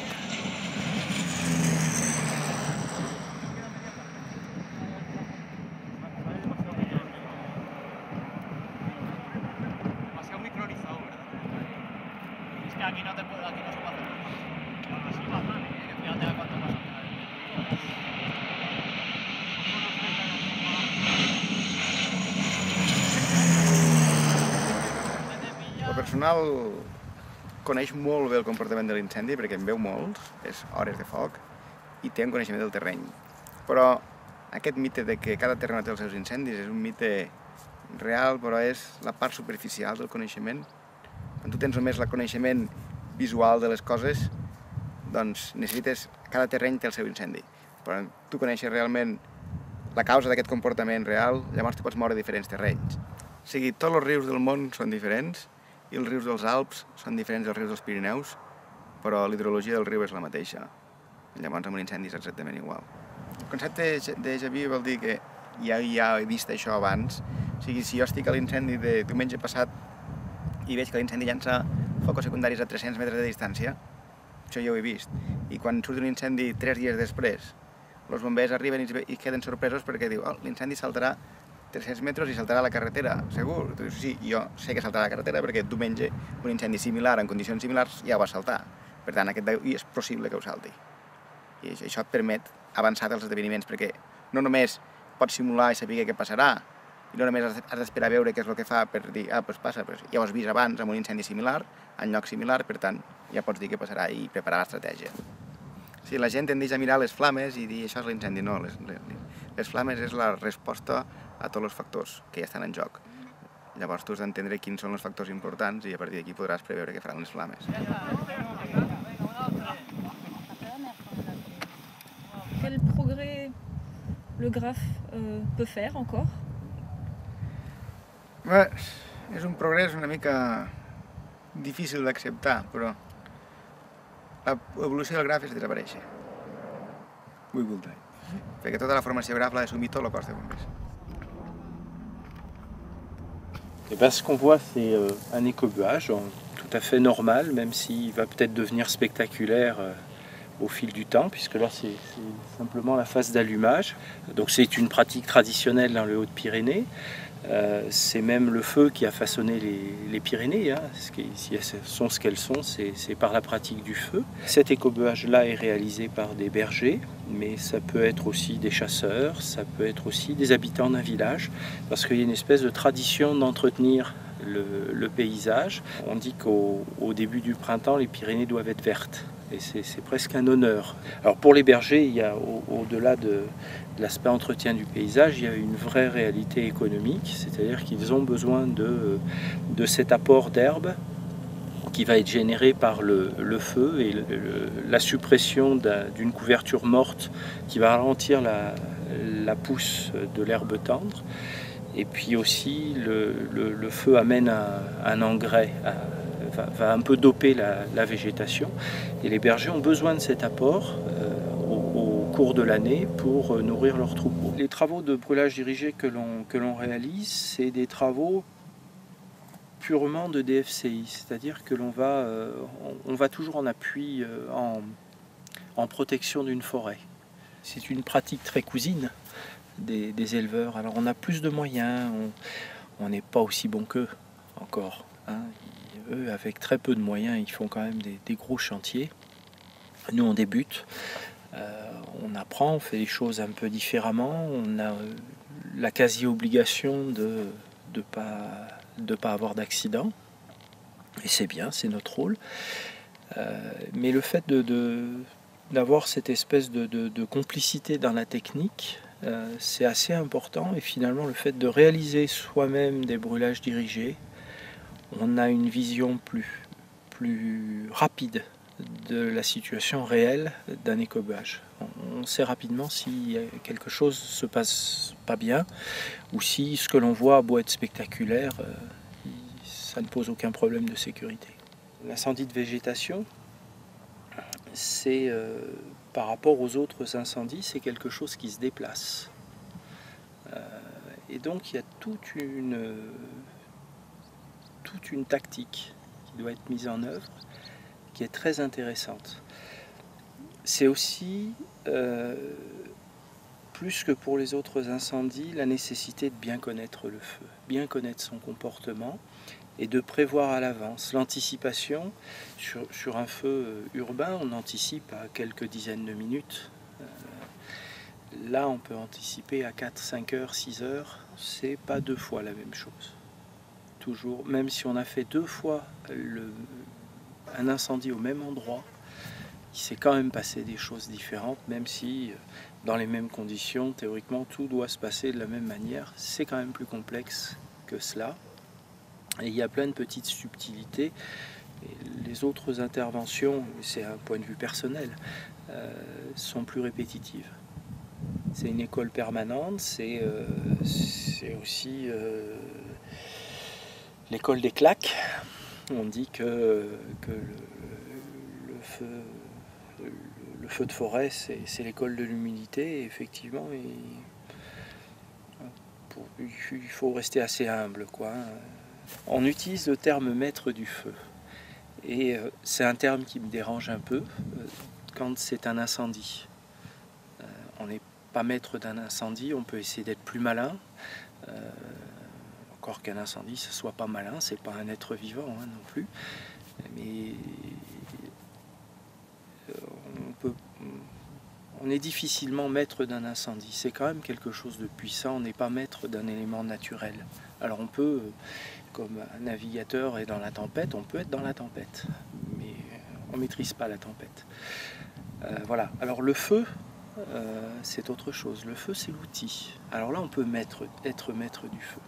El personal coneix molt bé el comportament de l'incendi perquè en veu molts, és hores de foc, i té un coneixement del terreny. Però aquest mite de que cada terreny té els seus incendis és un mite real, però és la part superficial del coneixement. Quan tu tens només el coneixement visual de les coses, doncs necessites... Cada terreny té el seu incendi. Però tu coneixes realment la causa d'aquest comportament real, llavors tu pots moure diferents terrenys. O sigui, tots els rius del món són diferents, i els rius dels Alps són diferents dels rius dels Pirineus, però l'hidrologia del riu és la mateixa. Llavors amb un incendi és exactament igual. El concepte de déjà vu vol dir que ja he vist això abans. O sigui, si jo estic a l'incendi de diumenge passat i veig que l'incendi llança focus secundaris a 300 metres de distància, això ja ho he vist. I quan surt un incendi 3 dies després, els bombers arriben i queden sorpresos perquè diu l'incendi saltarà 300 metres i saltarà a la carretera, segur? Tu dius, sí, jo sé que saltarà a la carretera perquè diumenge un incendi similar, en condicions similars, ja ho va saltar. Per tant, aquest d'avui és possible que ho salti. I això et permet avançar dels esdeveniments, perquè no només pots simular i saber què passarà, i no només has d'esperar a veure què és el que fa per dir, doncs passa, ja ho has vist abans amb un incendi similar, en lloc similar, per tant, ja pots dir què passarà i preparar l'estratègia. Sí, la gent tendeix a mirar les flames i dir això és l'incendi. No, les flames és la resposta a tots els factors que ja estan en joc. Llavors tu has d'entendre quins són els factors importants i a partir d'aquí podràs preveure què faran les flames. Quel progrès le graphe peut faire encore? És un progrés una mica difícil d'acceptar, però l'evolució del graf és desaparèixer. Vull voltar. Perquè tota la formació graf l'ha d'assumir tot el cos de bombers. Et ben, ce qu'on voit, c'est un écobuage tout à fait normal, même s'il va peut-être devenir spectaculaire au fil du temps, puisque là c'est simplement la phase d'allumage. Donc c'est une pratique traditionnelle dans les Hautes-Pyrénées. C'est même le feu qui a façonné les Pyrénées, hein. Si elles sont ce qu'elles sont, c'est par la pratique du feu. Cet écobuage-là est réalisé par des bergers, mais ça peut être aussi des chasseurs, ça peut être aussi des habitants d'un village, parce qu'il y a une espèce de tradition d'entretenir le paysage. On dit qu'au début du printemps, les Pyrénées doivent être vertes. Et c'est presque un honneur. Alors pour les bergers, il y a au-delà de l'aspect entretien du paysage, il y a une vraie réalité économique, c'est-à-dire qu'ils ont besoin de cet apport d'herbe qui va être généré par le feu et la suppression d'une couverture morte qui va ralentir la pousse de l'herbe tendre. Et puis aussi, le feu amène un engrais, va un peu doper la végétation. Et les bergers ont besoin de cet apport au cours de l'année pour nourrir leurs troupeaux. Les travaux de brûlage dirigé que l'on réalise, c'est des travaux purement de DFCI, c'est-à-dire que on va toujours en appui en protection d'une forêt. C'est une pratique très cousine des éleveurs. Alors on a plus de moyens, on n'est pas aussi bon qu'eux encore, hein. Eux, avec très peu de moyens, ils font quand même des gros chantiers. Nous, on débute, on apprend, on fait les choses un peu différemment. On a la quasi-obligation de pas avoir d'accident. Et c'est bien, c'est notre rôle. Mais le fait d'avoir cette espèce de complicité dans la technique, c'est assez important. Et finalement, le fait de réaliser soi-même des brûlages dirigés, on a une vision plus rapide de la situation réelle d'un écobuage. On sait rapidement si quelque chose se passe pas bien ou si ce que l'on voit a beau être spectaculaire, ça ne pose aucun problème de sécurité. L'incendie de végétation, c'est par rapport aux autres incendies, c'est quelque chose qui se déplace. Et donc il y a toute une tactique qui doit être mise en œuvre, qui est très intéressante. C'est aussi, plus que pour les autres incendies, la nécessité de bien connaître le feu, bien connaître son comportement et de prévoir à l'avance. L'anticipation, sur un feu urbain, on anticipe à quelques dizaines de minutes. Là, on peut anticiper à 4, 5 heures, 6 heures, c'est pas 2 fois la même chose. Toujours, même si on a fait 2 fois un incendie au même endroit, il s'est quand même passé des choses différentes, même si dans les mêmes conditions, théoriquement, tout doit se passer de la même manière. C'est quand même plus complexe que cela. Et il y a plein de petites subtilités. Et les autres interventions, c'est un point de vue personnel, sont plus répétitives. C'est une école permanente, c'est aussi l'école des claques. On dit que le feu de forêt, c'est l'école de l'humilité. Et effectivement, il faut rester assez humble, quoi. On utilise le terme maître du feu. Et c'est un terme qui me dérange un peu quand c'est un incendie. On n'est pas maître d'un incendie, on peut essayer d'être plus malin. Encore qu'un incendie, ce soit pas malin, c'est pas un être vivant, hein, non plus. Mais on est difficilement maître d'un incendie. C'est quand même quelque chose de puissant. On n'est pas maître d'un élément naturel. Alors on peut, comme un navigateur est dans la tempête, on peut être dans la tempête, mais on ne maîtrise pas la tempête. Voilà. Alors le feu, c'est autre chose. Le feu, c'est l'outil. Alors là, on peut être maître du feu.